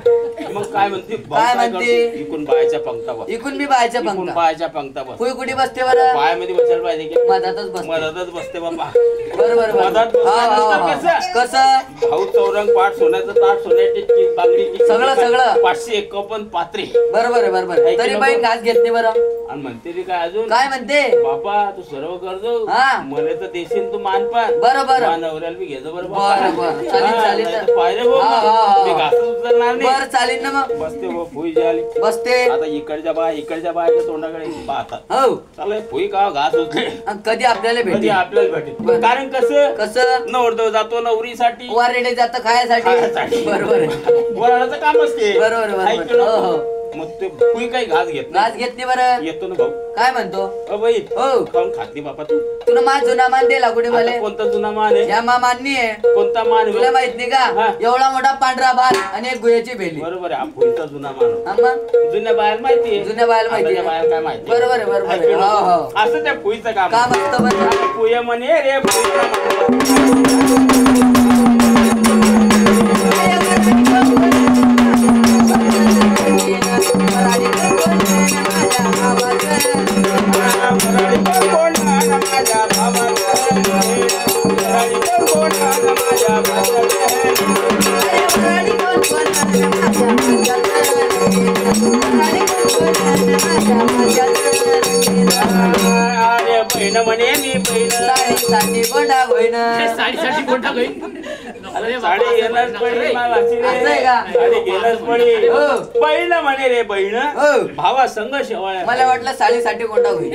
C: मग काय म्हणते भाऊ
A: काय
C: काय
A: म्हणते?
C: करतो? इकून बायाच्या पंक्तावर
A: इकून मी बायच्या
C: इकून
A: पंक्ता
C: बायाच्या पंक्तावर
A: कुई कुठे बसते बरं
C: पायामध्ये बसायला पाहिजे की
A: मधातच बसते
C: मधातच बसते बाबा
A: बरोबर
C: मधात बसल्यानंतर कसं?
A: कसं
C: भाऊ चौरंग पाठ सोन्याचं ताट सोन्याची टिक, बांगडीची
A: सगळं, सगळं.
C: 500 एक पण पात्रे
A: बरोबर आहे बरोबर आहे. तरी बाई घास घेत नाही बरं
C: आणि म्हणते ती काय अजून
A: काय म्हणते
C: बापा तू सर्व करतो
A: हा.
C: मला तर देशील तू मानपान
A: बरोबर
C: नवऱ्याला बी घेतो बरं
A: बरं, बरं. चालेल, चालेल.
C: पाहिजे भाऊ
A: हा, हा, हा.
C: मी घासच उचलणार नाही
A: बरं चालेल ना मग
C: बसते भाऊ भुई झाली
A: बसते
C: आता इकडच्या बायाच्या तोंडाकडे पाहतात
A: हो
C: चालय भुई का घास उचले
A: आणि कधी आपल्याला
C: कधी
A: भेटे
C: आपल्याला भेटेल
A: बरं.
C: कारण कसं
A: कसं
C: नवरदेव जातो नवरीसाठी
A: वारेडे जात खायसाठी
C: खाण्यासाठी.
A: बरोबर आहे.
C: वराडाचं काम असते
A: बरोबर, बरोबर.
C: हाय की नको?
A: हो, हो.
C: मग ते भुई काही घास घेत नाही.
A: घास घेत नाही बरं
C: येतो ना भाऊ
A: काय म्हणतो
C: अ बाई
A: हो
C: खाऊन खाती बापा तू
A: तुला मा जुना मान दिला कुठे मला
C: आता कोणता जुना मान आहे
A: या मा मान्य आहे
C: कोणता मान आहे
A: तुला
C: भाऊ?
A: माहित नाही
C: हा.
A: का एवढा मोठा पांढरा भात आणि एक गुयाची भेली
C: बरोबर आहे हा भुईचा जुना मान आहे.
A: हा मग
C: जुन्या बाहेर माहिती आहे
A: जुन्या बायाला माहिती आहे.
C: आताच्या बाहेर काय माहिती
A: बरोबर आहे, बरोबर
C: हाय
A: आहे.
C: की नको?
A: हो, हो.
C: असं त्या भुईचं काम
A: काम असतं बरं
C: पुय म्हणे रे भुईचा मराठी कोण माझ्या भावाचं मराठी कोण माझ्या अरे बहीण म्हणे मी बहीण
A: साडी गोंडा होईन
B: साडीसाठी मोठा होईल
C: अरे साडी घेणंच पडी
A: असं आहे का?
C: साडी घेणंच पडी
A: हो.
C: बहीण म्हणे रे बहीण
A: हो.
C: भावा संघ शेवाळ्या
A: मला वाटलं साडीसाठी गोंडा होईल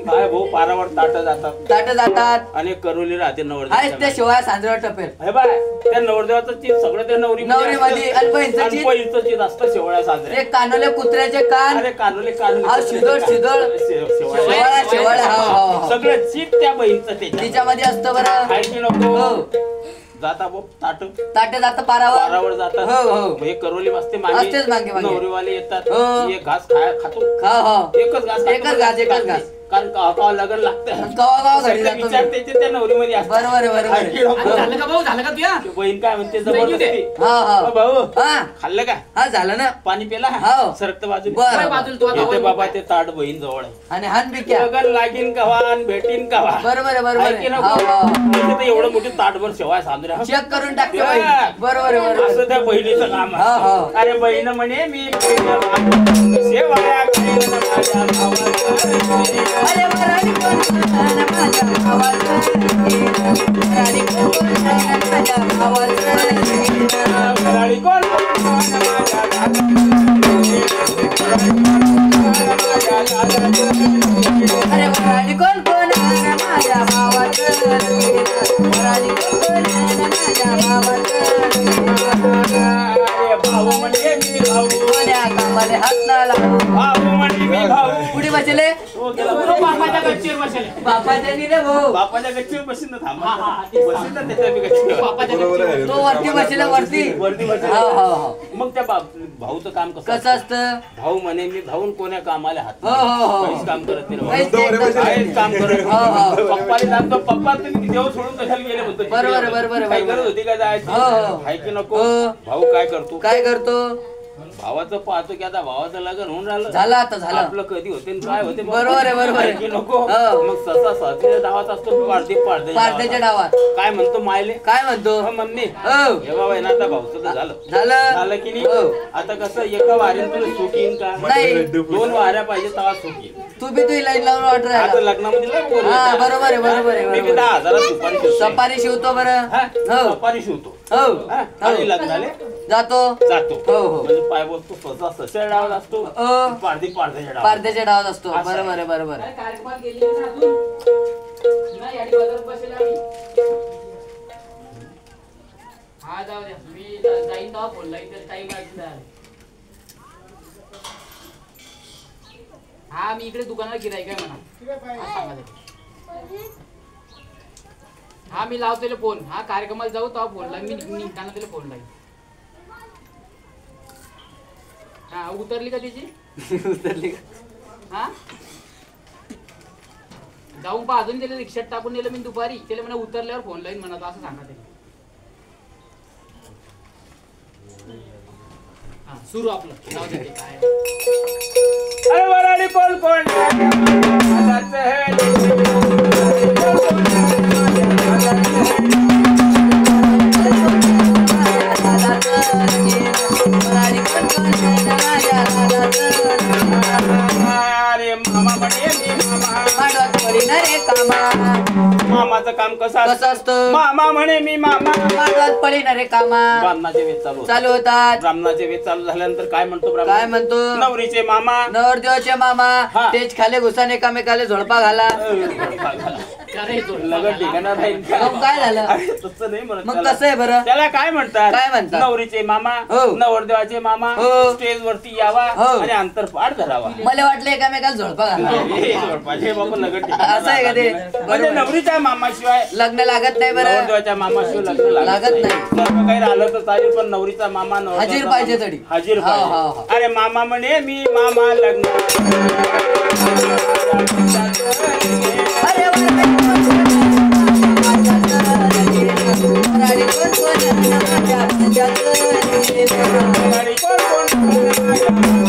C: काय भाऊ पारावर ताट जातात
A: ताट जातात
C: आणि करोली राहते
A: आहेच
C: नवरदेव
A: त्या शिवाय सांजरा टपेल
C: हे बाय त्या नवरदेवाचं चीज सगळं त्या
A: नवरीमध्ये आणि बहिणीचं चीज?
C: चीज असतं शेवळ्या साजरे
A: ते कानोले कुत्र्याचे कान
C: अरे कानोले कानोले
A: हा, शिदोळ, शिदोळ. शेवाळ्या शेवाळ्या हो, हो, हो.
C: सगळं चीप त्या बहीणचं त्याच्या
A: तिच्यामध्ये असतं बरं
C: खायची नको
A: हो.
C: जाता भाऊ ताट
A: ताटे जात पारावर
C: पारावर जातात
A: हो, हो.
C: हे करोली बसते
A: असतेच मागे, मागे.
C: नवरीवाले येतात
A: हो.
C: एक घास खातो
A: खा हो
C: एकच घास खातो.
A: एकच घास, एकच घास.
C: कारण का लग्न लागतं
A: कवा घरी जातो मी.
C: विचार त्याचे त्या नवरीमध्ये असतात.
A: बरोबर आहे, बरोबर आहे.
B: आणि झालं का भाऊ, झालं का तुया?
C: बहीण काय म्हणते
B: नाही येऊ दे.
C: जबरदस्ती
A: हा हा
C: भाऊ
A: हा
C: खाल्लं का
A: हा झालं ना.
C: पाणी पिला
A: हो.
C: सरकत बाजूला
A: बरं.
B: काय बाजूला तू आता
C: येते
B: वर
C: बाबा
B: उठाय.
C: ते ताट बहीण जवळ आहे
A: आणि हान बिक्या.
C: लग्न लागीन कवा आणि भेटीन कवा
A: बरोबर आहे, बरोबर
C: आहे
A: आहे.
C: की नको?
A: हा, हा.
C: तिथे तर एवढं मोठी ताटभर शेवाय साजऱ्या
A: चेक करून टाकते बाई. बरोबर आहे, बरोबर आहे.
C: असं त्या बहिणीचं काम
A: हा, हा.
C: आहे. अरे बहीण म्हणे मी शेवाया खाईन माझ्या भावाचं.
A: अरे वराडी कोण कोण माझ्या भावाचं वराडी कोण कोण माझ्या भावाचं
C: वराडी कोण माझ्या
A: अरे वराडी कोण कोण माझ्या भावाचं वराडी कोण कोण माझ्या भावाचं
C: अरे भाऊ म्हणजे मी भाऊ
A: कोण्या कामाले हात ना लावू.
C: भाऊ म्हणजे मी भाऊ
A: कुठे बसले
C: हो, गेला
B: तो
C: बरोबर.
B: बापाच्या गच्चीवर बसेल.
A: बापाच्या निरे भाऊ.
C: बापाच्या गच्चीवर बसीन ना थांबा
B: हा, हा, ते
C: बसीन ना त्याच्या बी गच्चीवर.
B: बापाच्या गच्चीवर.
A: तो वरती बसला वरती.
C: वरती बसेल.
A: हा हा हा.
C: मग त्या भाऊचं काम
A: कसं असतं.
C: भाऊ म्हणे मी भाऊन कोण्या कामाला हात
A: हो, हो, हो.
C: काहीच काम करत नाही
A: काहीच
C: रे
A: नाही
C: भाऊ.
A: एकदम.
C: काहीच काम करत
A: हो, हो.
C: नाही. पप्पाने सांगतो पप्पा तुम्ही देव सोडून कशाला गेले म्हणतो
A: बरोबर आहे, बरोबर आहे,
C: काही
A: बरोबर
C: गरज होती का जायची
A: हो, हो.
C: आहे की नको
A: हो.
C: भाऊ काय करतो
A: काय करतो.
C: भावाचं पाहतो की आता भावाचं लग्न होऊन राहिलं
A: झालं आता झालं.
C: आपलं कधी होते आणि काय होते
A: बरोबर आहे, बरोबर आहे.
C: की नको
A: हो.
C: मग ससा सासऱ्या डावात असतो
A: पारध्याच्या
C: पारध्याच्या
A: डावात
C: काय म्हणतो मायले
A: काय म्हणतो.
C: हो मम्मी
A: हो.
C: हे बाबा आहे ना आता भाऊचं तर झालं
A: झालं.
C: झालं की नाही
A: हो.
C: आता कसं एका वाऱ्यात तुला सुख येईन का
A: नाही.
C: 2 वाऱ्या पाहिजे तेव्हा सुख येईल
A: तू बी तुझी लाईन लावून ऑर्डर
C: आता
A: राहिला.
C: लग्नामध्ये लय पोरं
A: हा,
C: येतात.
A: बरोबर आहे, बरोबर आहे,
C: मी
A: बरोबर आहे.
C: 10,000 सुपारी शिवतो.
A: सफारी शिवतो बरं.
C: हा?
A: हो
C: सुपारी शिवतो
A: हो
C: हा? आणि लग्न झाले
A: जातो.
C: जातो
A: हो, हो.
C: म्हणजे पाय बसतो स्वतः सस्या डावात असतो
A: हो.
C: पारध्याच्या डावात
A: पारध्याच्या डावात असतो.
C: असं आहे.
A: बरोबर आहे, बरोबर आहे.
B: काय कार्यक्रमाला गेली ना अजून? नाही, आणि बाजारात बसेल आम्ही. हा जाऊ द्या, मी जाईन तेव्हा बोलला इथे टाइम आहे. हा मी इकडे दुकानाला गिराईक आहे म्हणा. हा, सांगा ते. हा मी लावतो त्याला फोन. हा कार्यक्रमाला जाऊ तेव्हा फोन लाईन मी निघताना त्याला फोन लाईन. हा उतरली का त्याची
A: उतरली का?
B: हा जाऊन पहा अजून त्याला रिक्षात टाकून नेलं मी दुपारी. त्याला म्हणा उतरल्यावर फोन लाईन म्हणत असं सांगा त्याला. हा सुरू आपलं जाऊ दे ते काय.
C: अरे वराडी कोण कोण हाताचं हे अरे मामा म्हणे मी मामा मामाचं काम कसं
A: कसं
C: असतं
A: असतं.
C: मामा म्हणे मी मामा
A: मागात पडी ना रे कामा.
C: ब्राह्मणाचे वेद चालू
A: चालू होतात.
C: ब्राह्मणाचे वेद चालू झाल्यानंतर काय म्हणतो
A: काय
C: ब्राह्मण
A: म्हणतो.
C: नवरीचे मामा
A: नवरदेवाचे मामा
C: हा.
A: तेच खाले घुसान एकामेकाले झोडपा घाला.
B: करायचो
C: लगन ठिकाणा राहील का?
A: मग काय झालं.
C: अरे, तसं नाही म्हणत
A: मग
C: त्याला.
A: कसं आहे बरं.
C: त्याला काय म्हणतात
A: काय म्हणतात?
C: नवरीचे मामा
A: हो.
C: नवरदेवाचे मामा
A: हो.
C: स्टेज वरती यावा
A: हो.
C: आणि अंतरपाठ धरावा
A: मला वाटलं एकामेकाला झोडपा घाला.
C: हे जोडपाचे बाबा लगन ठिकाणा
A: असं आहे का ते.
C: म्हणजे
A: बरोबर.
C: नवरीच्या मामाशिवाय
A: लग्न लागत नाही बरं.
C: नवरदेवाच्या मामाशिवाय लग्न
A: लागत
C: लागत
A: नाही.
C: नाही सर्व काही राहिलं तर चालेल पण नवरीचा मामा नवरदेवाचा
A: हजीर पाहिजे
C: मामा-
A: तरी.
C: हजीर
A: हा, हा, हा.
C: पाहिजे अरे मामा म्हणे मी मामा लग्न
A: अरे वराडी कोण कोण माझ्या भाच्याचं.
C: आणि कोण कोण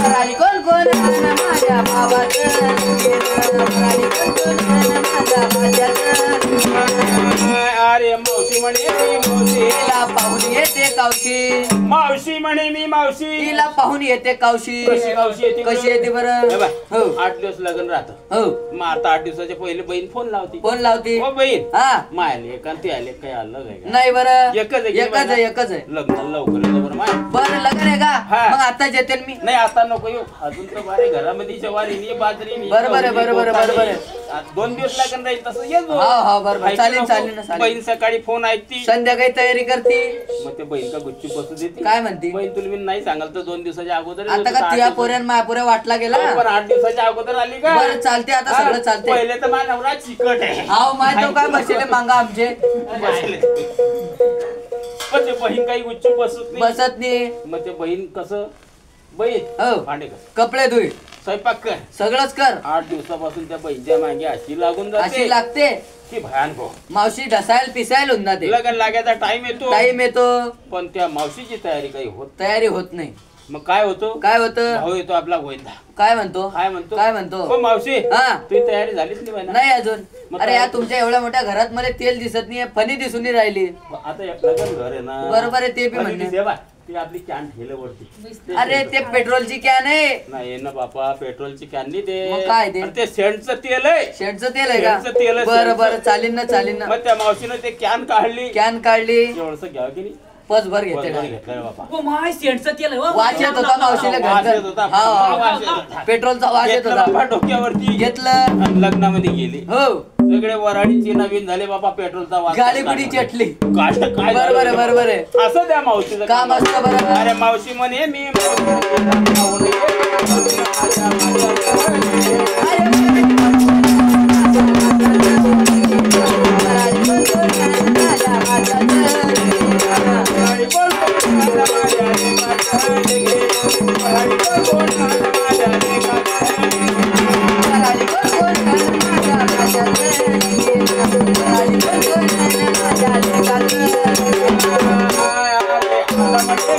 A: वराडी कोण कोण माझ्या भावाचं. वराडी कोण कोण माझ्या भाच्याचं.
C: अरे मावशी म्हणे मी मावशी
A: तिला पाहून येते कावशी.
C: मावशी म्हणे मी मावशी
A: तिला पाहून येते कावशी.
C: कशी मावशी येते
A: कशी येते
C: हे
A: बरं.
C: बघ,
A: हो
C: 8 दिवस लग्न राहतं
A: हो.
C: मग आता 8 दिवसाच्या पहिले बहीण फोन लावती
A: कोण लावती.
C: हो बहीण
A: हा
C: मायले एक आणि ते आले काही आलं काय का?
A: नाही बरं.
C: एकच आहे की
A: एकच
C: बाई?
A: आहे एकच आहे.
C: लग्न लवकर येतं बरं माय
A: बरं लग्न आहे का.
C: हा.
A: मग आताच येते मी.
C: नाही आता नको येऊ अजून तर बारे घरामध्ये जवारी नी बाजरी नी
A: बरोबर आहे,
C: गहू नी,
A: बरोबर आहे,
C: पोता
A: बरोबर
C: नी.
A: आहे.
C: आता 2 दिवस लागून राहील तसं ये जो.
A: हा, हा, बरोबर.
C: ऐकी
A: चालेल,
C: नको.
A: चालेल ना, चालेल.
C: बहीण सकाळी फोन ऐकती
A: संध्याकाळी तयारी करते.
C: मग ते बहीण का गुच्ची बसू देते
A: काय म्हणती.
C: बहीण तुला मी नाही सांगाल तर 2 दिवसाच्या अगोदर
A: आता का तुया पोऱ्यान मायापुऱ्या वाटला गेला.
C: पण 8 दिवसाच्या अगोदर आली का
A: बरं चालते आता
C: हा,
A: सगळं चालते.
C: पहिले तर माझा नवरा चिकट आहे
A: हाव माय तो काय बसले मांगा आमचे.
C: बसले. पण ते बहीण काही गुच्ची बसत नाही
A: बसत नाही.
C: मग ते बहीण कसं बाई
A: हो.
C: भांडे कर,
A: कपडे धुई,
C: स्वयंपाक कर.
A: सगळंच कर.
C: 8 दिवसापासून त्या बहिणीच्या मागे अशी लागून
A: अशी
C: जाते
A: लागते
C: की भयानक.
A: मावशी ढसायला पिसायला होऊन जाते.
C: लग्न लागायचा टाइम येतो
A: टाइम येतो
C: पण त्या मावशीची तयारी काही होत.
A: तयारी होत नाही.
C: मग काय होतो?
A: काय होतं?
C: भाऊ येतो आपला गोविंदा.
A: काय म्हणतो?
C: काय म्हणतो?
A: काय म्हणतो?
C: हो मावशी,
A: हा.
C: तुझी तयारी झालीच नाही बाई ना?
A: नाही अजून.
C: मग
A: अरे
C: काय?
A: या तुमच्या एवढ्या मोठ्या घरात मला तेल दिसत नाही, फणी दिसून नाही राहिली.
C: आता एक लग्न घर आहे ना.
A: बरोबर आहे, ते बी
C: आणि
A: म्हणणे.
C: ती सेवा, ती आपली कॅन ठेल्यावरती.
A: अरे ते पेट्रोलची कॅन आहे.
C: नाही ना बापा, पेट्रोलची कॅन नाही ते.
A: मग काय ते?
C: अरे ते सेंटचं तेल आहे.
A: शेडचं तेल आहे का?
C: शेडचं तेल आहे,
A: बरं
C: शेडचं.
A: बरं, चालीन ना चालीन ना.
C: मग त्या मावशीनं ते कॅन काढली.
A: कॅन काढली,
C: एवढंसं घ्यावं की नाही?
A: पसभर घेते.
C: बरोबर घेतलंय बापा.
B: हो माय सेंटचं तेल आहे, हो.
A: वास येत होता मावशीला
C: वास येत
A: घरचं.
C: होता.
A: हा, हा.
C: वास येत होता.
A: पेट्रोलचा वास येत
C: घेतलं बाबा
A: होता.
C: डोक्यावरती.
A: घेतलं.
C: आणि लग्नामध्ये गेली.
A: हो,
C: सगळे वराडीचे नवीन झाले बाबा, पेट्रोलचा वास.
A: गाडी गुडी चटली.
C: काय
A: बरोबर आहे, बरोबर आहे.
C: असं त्या मावशीचं
A: काम असतं बरोबर.
C: अरे मावशी म्हणे मी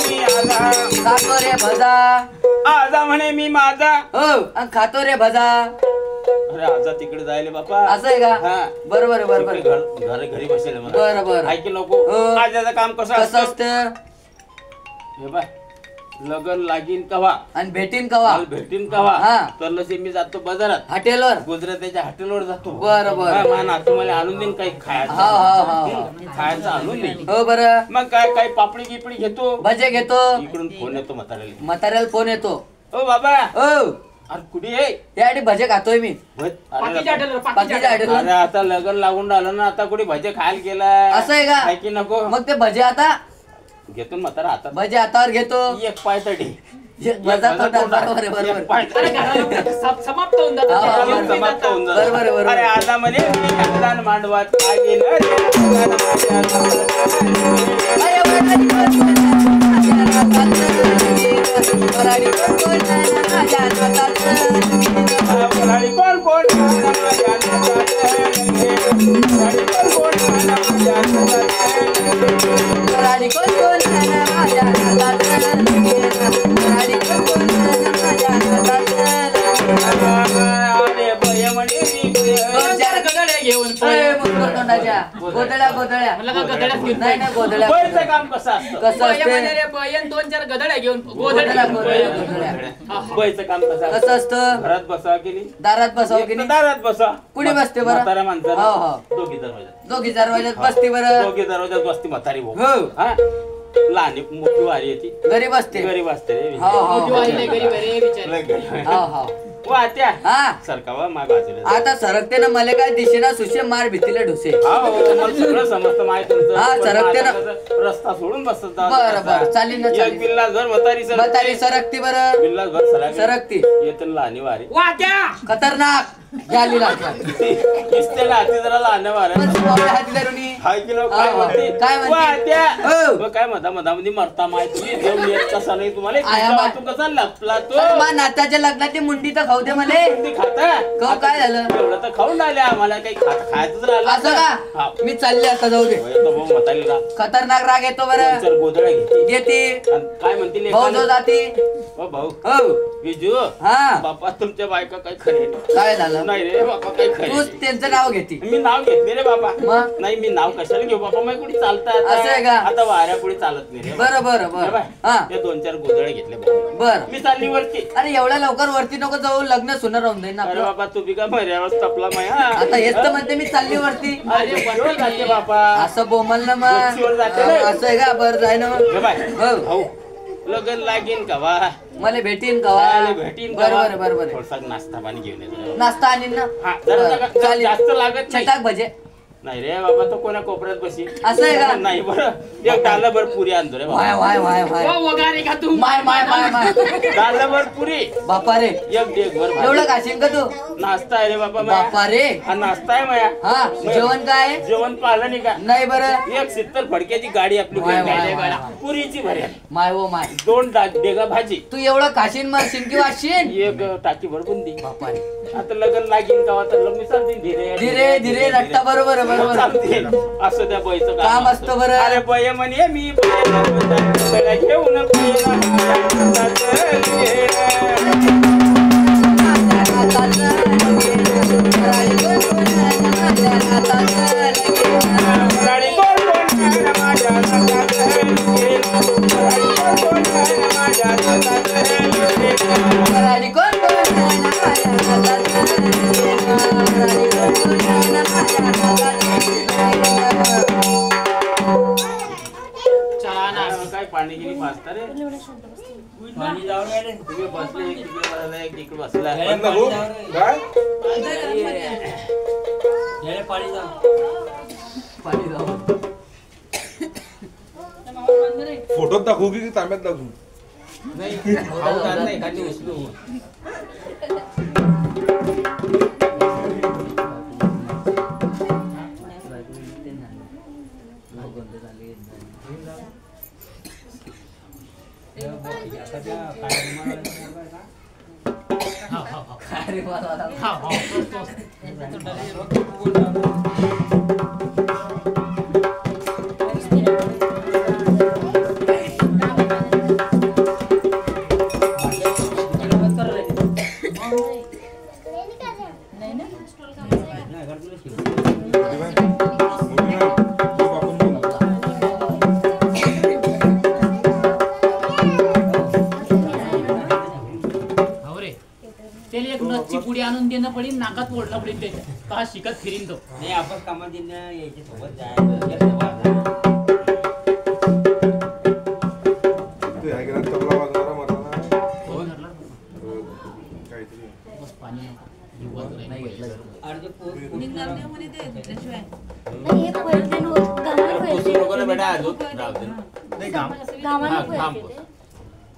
A: खातो रे भजा.
C: आजा म्हणे मी माझा.
A: हो, आणि खातो रे भजा.
C: अरे आजा तिकडे जायले बापा.
A: असं आहे का?
C: हा.
A: बरोबर आहे, बरोबर
C: तिकडे
A: आहे.
C: घरी बसेल मला.
A: बरं बरं.
C: ऐकी नको.
A: हो.
C: आजाचं काम कसं
A: कसं
C: असतं?
A: असतं?
C: हे बाय, लगन लागीन कवा,
A: आणि भेटीन कवा?
C: मला भेटीन कवा,
A: हा.
C: तर लसे मी जातो बाजारात,
A: हॉटेलवर.
C: गुजरातेच्या हॉटेलवर जातो.
A: बरं, बरं.
C: हा, माझ्या नातू मला आणून देईन काही खायचं.
A: हा, हा, हा, हा.
C: खायचं आणून देईन.
A: हो बरं.
C: मग काय काही पापडी गिपडी घेतो.
A: भजे घेतो.
C: इकडून फोन येतो म्हाताऱ्याला.
A: म्हाताऱ्याला फोन येतो.
C: ओ बाबा,
A: हो,
C: अरे कुठे आहे?
A: यासाठी भजे खातोय मी.
B: पाकीच्या हॉटेलवर,
A: बाकीच्या
B: पाकीच्या
A: हॉटेलवर.
C: अरे आता लग्न लागून राहिलं ना, आता कुठे भजे खायला गेला?
A: असं आहे का?
C: की नको.
A: मग ते भजे आता
C: घेतो ना म्हातारा हातात.
A: भजे हातावर घेतो.
C: एक पाय तडी.
A: भजा तोंडात. बरोबर आहे, बरोबर
C: एक
A: आहे.
C: पाय
B: अरे
C: तडी.
B: घराला समाप्त होऊन
A: हा, हा,
B: जातं.
A: बरोबर.
C: समाप्त होऊन जातं.
A: बरोबर आहे, बरोबर.
C: अरे आता म्हणे मी अंगण मांडवात काय गेलं रे? अंगण मांडवात.
A: अरे
C: फराळी कोण कोण खाणं माझ्या नाताचं लगे. फराळी कोण कोण खाणं माझ्या अरे बय म्हणे मी
B: दोन चार गदड्या घेऊन
A: गोदड्या गोदड्या.
B: म्हणलं का गदड्याच घेऊन
A: नाही नाही, गोदड्या.
C: बयचं काम कसं असतं?
A: कसं
B: बया
A: असते?
B: म्हणे रे, बयन दोन चार गदड्या घेऊन
A: गोदड्या,
B: गोदड्या
A: गोदड्या.
C: बयचं काम कसं
A: कसं
C: असतं?
A: असतं?
C: घरात बसा की नाही?
A: दारात बसावं की
C: एक तर
A: नाही?
C: दारात बसा.
A: कुणी बसते बरं?
C: म्हाताऱ्या माणसाला
A: हो, हो.
C: दोघी दरवाजात.
A: दोघी दरवाजात बसते बरं.
C: दोघी दरवाजात बसती म्हातारी भाऊ.
A: हो.
C: हा, लहान एक मोठी वारी येते.
A: घरी बसते.
C: गरीब असते रे.
A: हो, हो.
B: मोठी वाली लय गरीब आहे रे बिचारी.
C: लय गरीब.
A: हो हो.
C: वा त्या
A: हा,
C: सरकावा माय बाजूला.
A: आता सरकते ना, मला काय दिशेना सुशे मार भीतीला ढुसे.
C: हा हो, मला सगळं समजतं माहिती तुमचं.
A: हा,
C: पण
A: सरकते
C: आता
A: ना.
C: कसं रस्ता सोडून बसत जा.
A: बरं, बरं. चालीन ना,
C: एक
A: चालीन.
C: बिल्ला घर म्हातारी
A: म्हातारी सरकती बरं.
C: बिल्ला घर
A: सरकती.
C: येते लहानी वारी.
B: वाट्या
A: खतरनाक झाली लागतात.
C: दिसते ना हाती जरा लहान वारी.
A: हाती धरुनी.
C: हाय की नको,
A: हा,
C: काय
A: हा.
C: म्हणते?
A: काय म्हणते?
C: वा त्या.
A: हो.
C: मग काय मधामध्ये मरता माहिती तुम्ही देव येत कसा नाही तुम्हाला.
A: आया मा-
C: तू कसा लपला तो?
A: अरे मा नाताच्या लग्नात मुंडी तर खाऊ दे मले.
C: ते खाता
A: कव काय झालं?
C: एवढं तर खाऊन राहिले आम्हाला काही खायचंच राहिलं.
A: असं
C: हा.
A: का? मी चालले आता, जाऊ दे.
C: येतो भाऊ म्हातारीला.
A: खतरनाक राग येतो बरं.
C: दोन-चार गोधड्या घेते.
A: घेते.
C: आणि काय म्हणतील
A: भाऊ जो जाती.
C: ओ भाऊ
A: हो.
C: विजू
A: हा.
C: बापा तुमच्या बायका काही खरे नाही.
A: काय झालं?
C: नाही रे बापा काही खरे
A: तूच
C: नाही.
A: त्यांचं नाव घेते.
C: मी नाव घेतले रे बाबा.
A: मग?
C: नाही मी नाव कशाला घेऊ बाबा, मग कुठे चालतात
A: असं आहे का?
C: आता वाऱ्या पुढे चालत नाही रे.
A: बरं बरं
C: हे
A: बरं.
C: बाय,
A: हा.
C: ते 2-4 गोधड्या घेतले भाऊ.
A: बर.
C: मी चालली वरती.
A: अरे एवढ्या लवकर वरती नको जाऊ, लग्न सुना राहून जाईल ना
C: अरे
A: आपलं.
C: बाबा तू बी का मर्यावर तपला माय.
A: आता हेच तर म्हणते मी चालली वरती.
C: अरे गच्चीवर जाते बापा.
A: असं बोमल ना मग.
C: गच्चीवर जाते रे.
A: असं आहे का? बरं जाय ना
C: हे
A: मग.
C: बाय
A: हो.
C: भाऊ लगन लागेन का वा
A: मला भेटीन का?
C: भेटीन का
A: बरोबर आहे, बरोबर आहे.
C: थोडासा नाश्ता पाणी घेऊन येतो.
A: नाश्ता आणीन ना.
C: हा, जरा
A: बरं,
C: जरा
A: चालेल.
C: जास्त लागत नाही.
A: छटाक भजे.
C: नाही रे बाबा, तो कोणा कोपऱ्यात बसी
A: असं आहे का?
C: नाही बरं, एक डालभर पुरी आणतो रे
A: वाय
C: बाबा.
A: वाय वाय वाय
B: वगारे का तू
A: माय माय माय माय
C: डालभर पुरी
A: बापा रे,
C: एक डेगभर भाजी.
A: एवढं खाशील का तू?
C: नाश्ता आहे रे बाबा माया.
A: बापा रे.
C: हा नाश्ता आहे माया.
A: हा जेवण काय?
C: जेवण पाहिलं नाही का?
A: नाही बरं.
C: एक 70 फडक्याची गाडी आपली
A: वाय, वाय,
C: घरी
A: वाय,
C: आहे.
A: वाय.
C: पुरीची भऱ्या,
A: माय वो माय,
C: 2 डेगा भाजी,
A: तू एवढं खाशील मग शिंकी वाशील?
C: एक टाकी भर बुंदी.
A: बापा रे.
C: आता लग्न लागीन का तर लग्न चालतील धीरे
A: धीरे धीरे रट्टा बरोबर आहे, बरोबर.
C: चालतील. असं त्या बाईचं
A: काम असतं बरं.
C: अरे बाई म्हणे मी बाईला घेऊन
B: चला ना
C: काय पाणी गिरी पाजता रे.
E: पाणी जाऊन राहिले.
C: तुम्ही बसले, एक तिकडे बसला, एक तिकडे बसला.
E: गेले पाणी जाऊन.
A: पाणी जाऊ.
F: फोटोत दाखवू की तांब्यात दाखवू?
C: नाही खाऊ घाल नाही, एखादी उचलू.
A: अरे मला
B: त्याला एक नसची पुडी आणून देणं पडेल, नाकात ओढणं पडेल त्याच्या का शिकत फिरीन तो.
E: नाही आपण कामात यायच्या सोबत जायचं.
F: ते आहे की नाही, तबला वाजवणारा मराठा
B: हो धरला.
F: काहीतरी.
B: बस पाणी नाही घेतलं.
E: अर्धे पोट
D: निघणार नाही म्हणे ते घेतल्याशिवाय.
C: पुसून नको ना बेटा, अजून राहू दे. नाही घाम.
G: गावाला
C: हा, घाम पुस.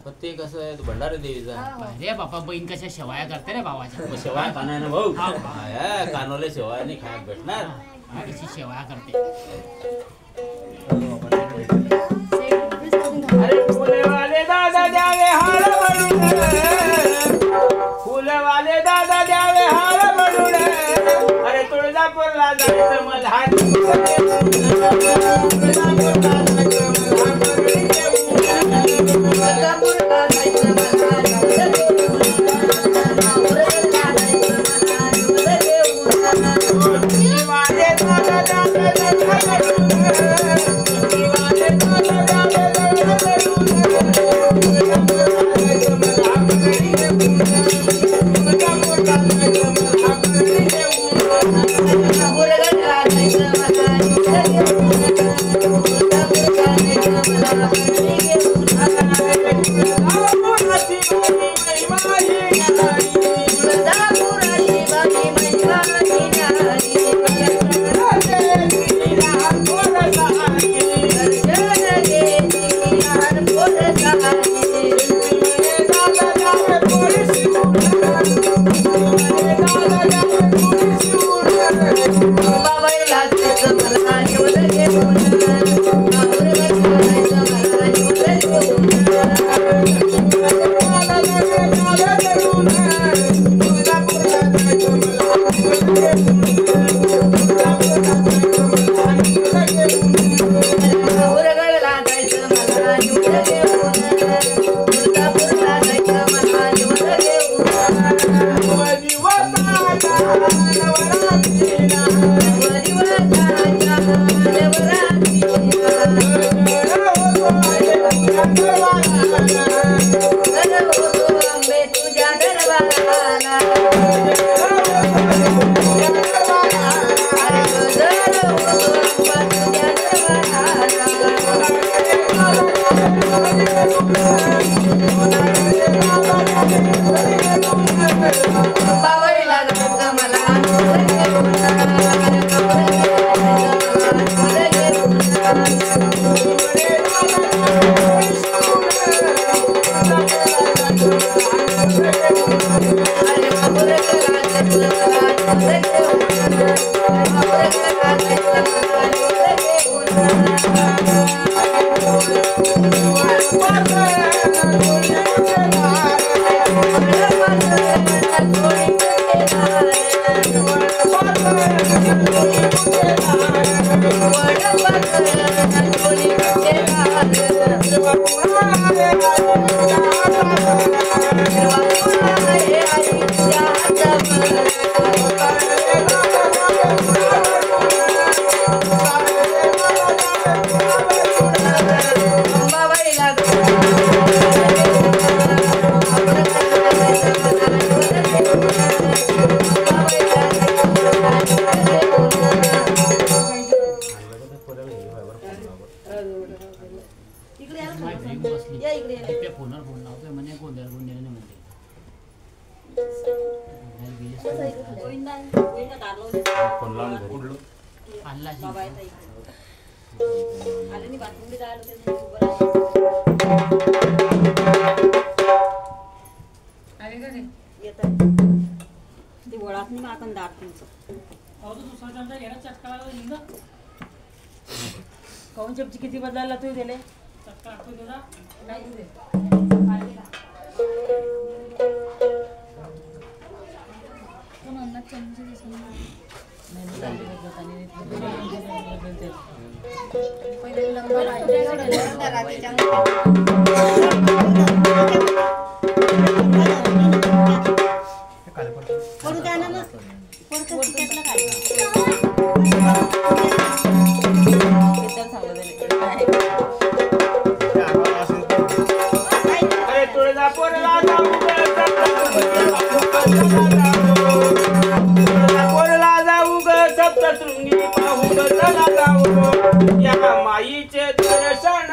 C: पण ते कसं आहे, भंडारा देवीचा
B: अरे बापा बहीण कशा शेवाया करते रे भावाच्या.
C: मग शेवाय खाणार ना भाऊ.
B: हा.
C: हा, कानोले शेवाय नाही खायला भेटणार.
B: कशी शेवाया करते.
C: अरे फुलवाले दादा द्यावे हार म्हणून, फुलवाले दादा द्यावे हार म्हणून. अरे तुळजापूरला जायचं मला
A: बाबाईला मला
B: फोनवर फोन लावतोय म्हणे गोंधळ गोंधळ नाही म्हणते
C: फोन लावून घरी उडलो.
B: आणला
G: ते वळात नाही माकन दार तुमचं
D: कौन चपची किती बदलायला तू दिले
A: माईचे दर्शन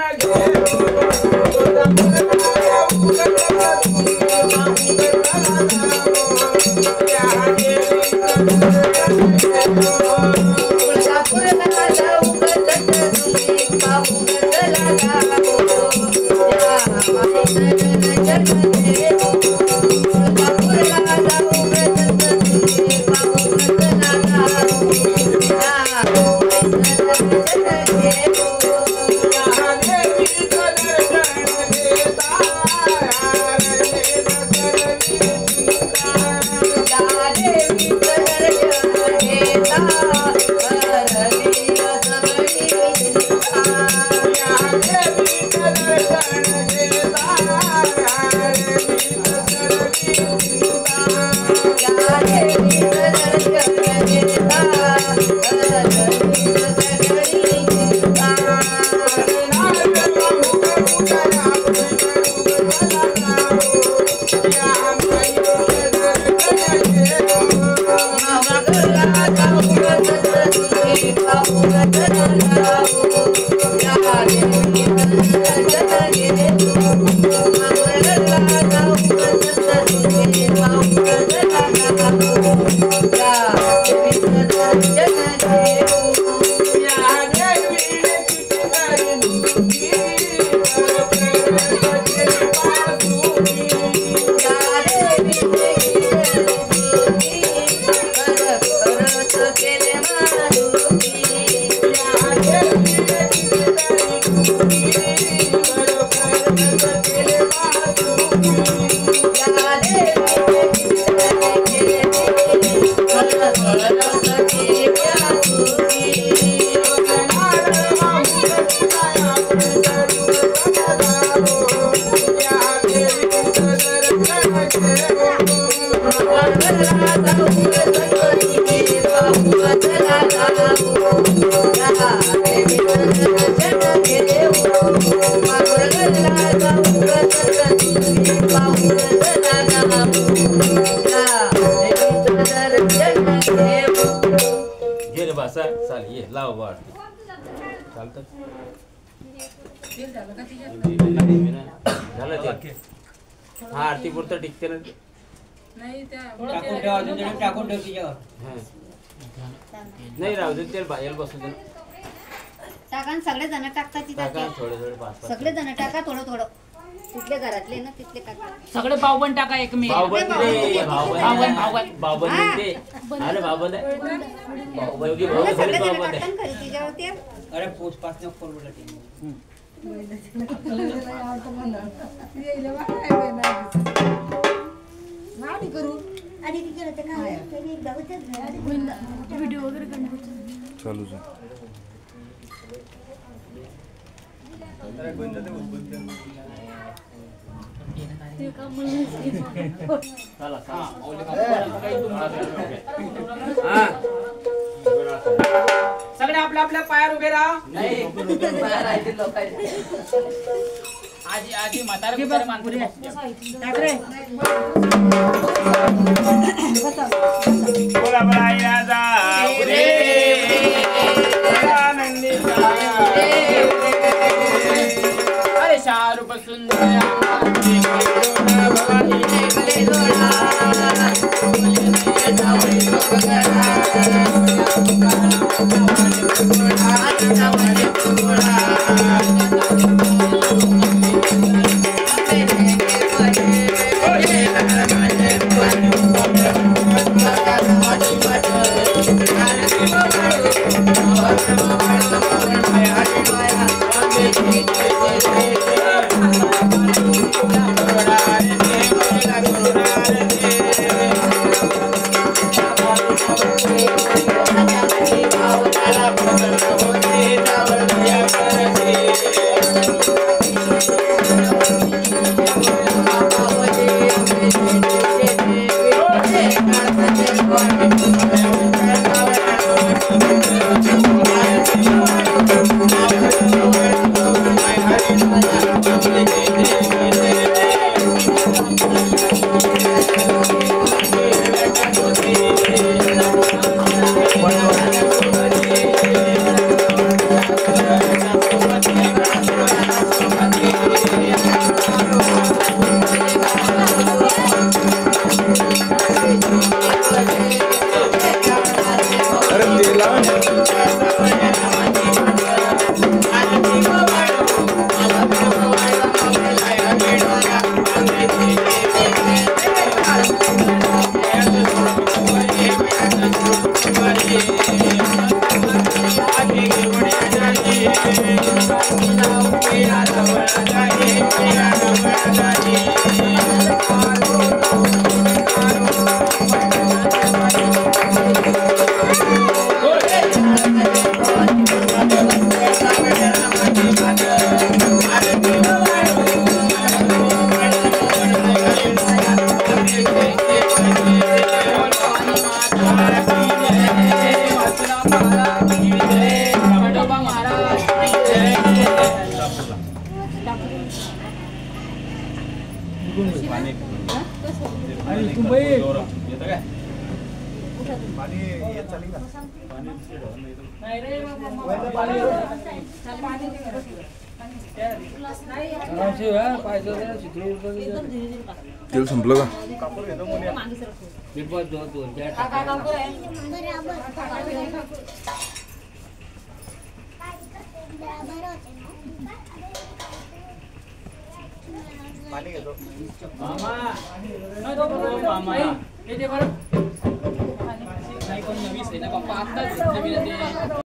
A: हा आरती पुरतं टिकते ना
E: टाकून ठेव तिच्यावर
A: नाही राहू दे ते बाहेर बसू दे
G: टाका सगळे जण टाकतात तिथे
A: थोडे थोडे पाच
G: सगळे जण टाका थोडं थोडं तिथले घरातले ना तिथले टाका
B: सगळे भाऊबंद टाका एक मी
A: भाऊबंद
G: हा.
A: अरे भाऊबंद
G: सगळे जण टाकतात खरी तिच्यावरती
E: अरे पोच पाच न फोन बोला
G: आणि तिकडे ते काय व्हिडिओ वगैरे
F: चालूच
B: सगळे आपल्या आपल्या पायावर उभे राहा आजी आजी म्हातारे माणसं
A: बोला बोला जाऊ रे आनंदी
B: अरे शाहरुख सुंदर
F: तेल संपलं का?
B: नवीस आहे ना बाप्पा, आत्ताच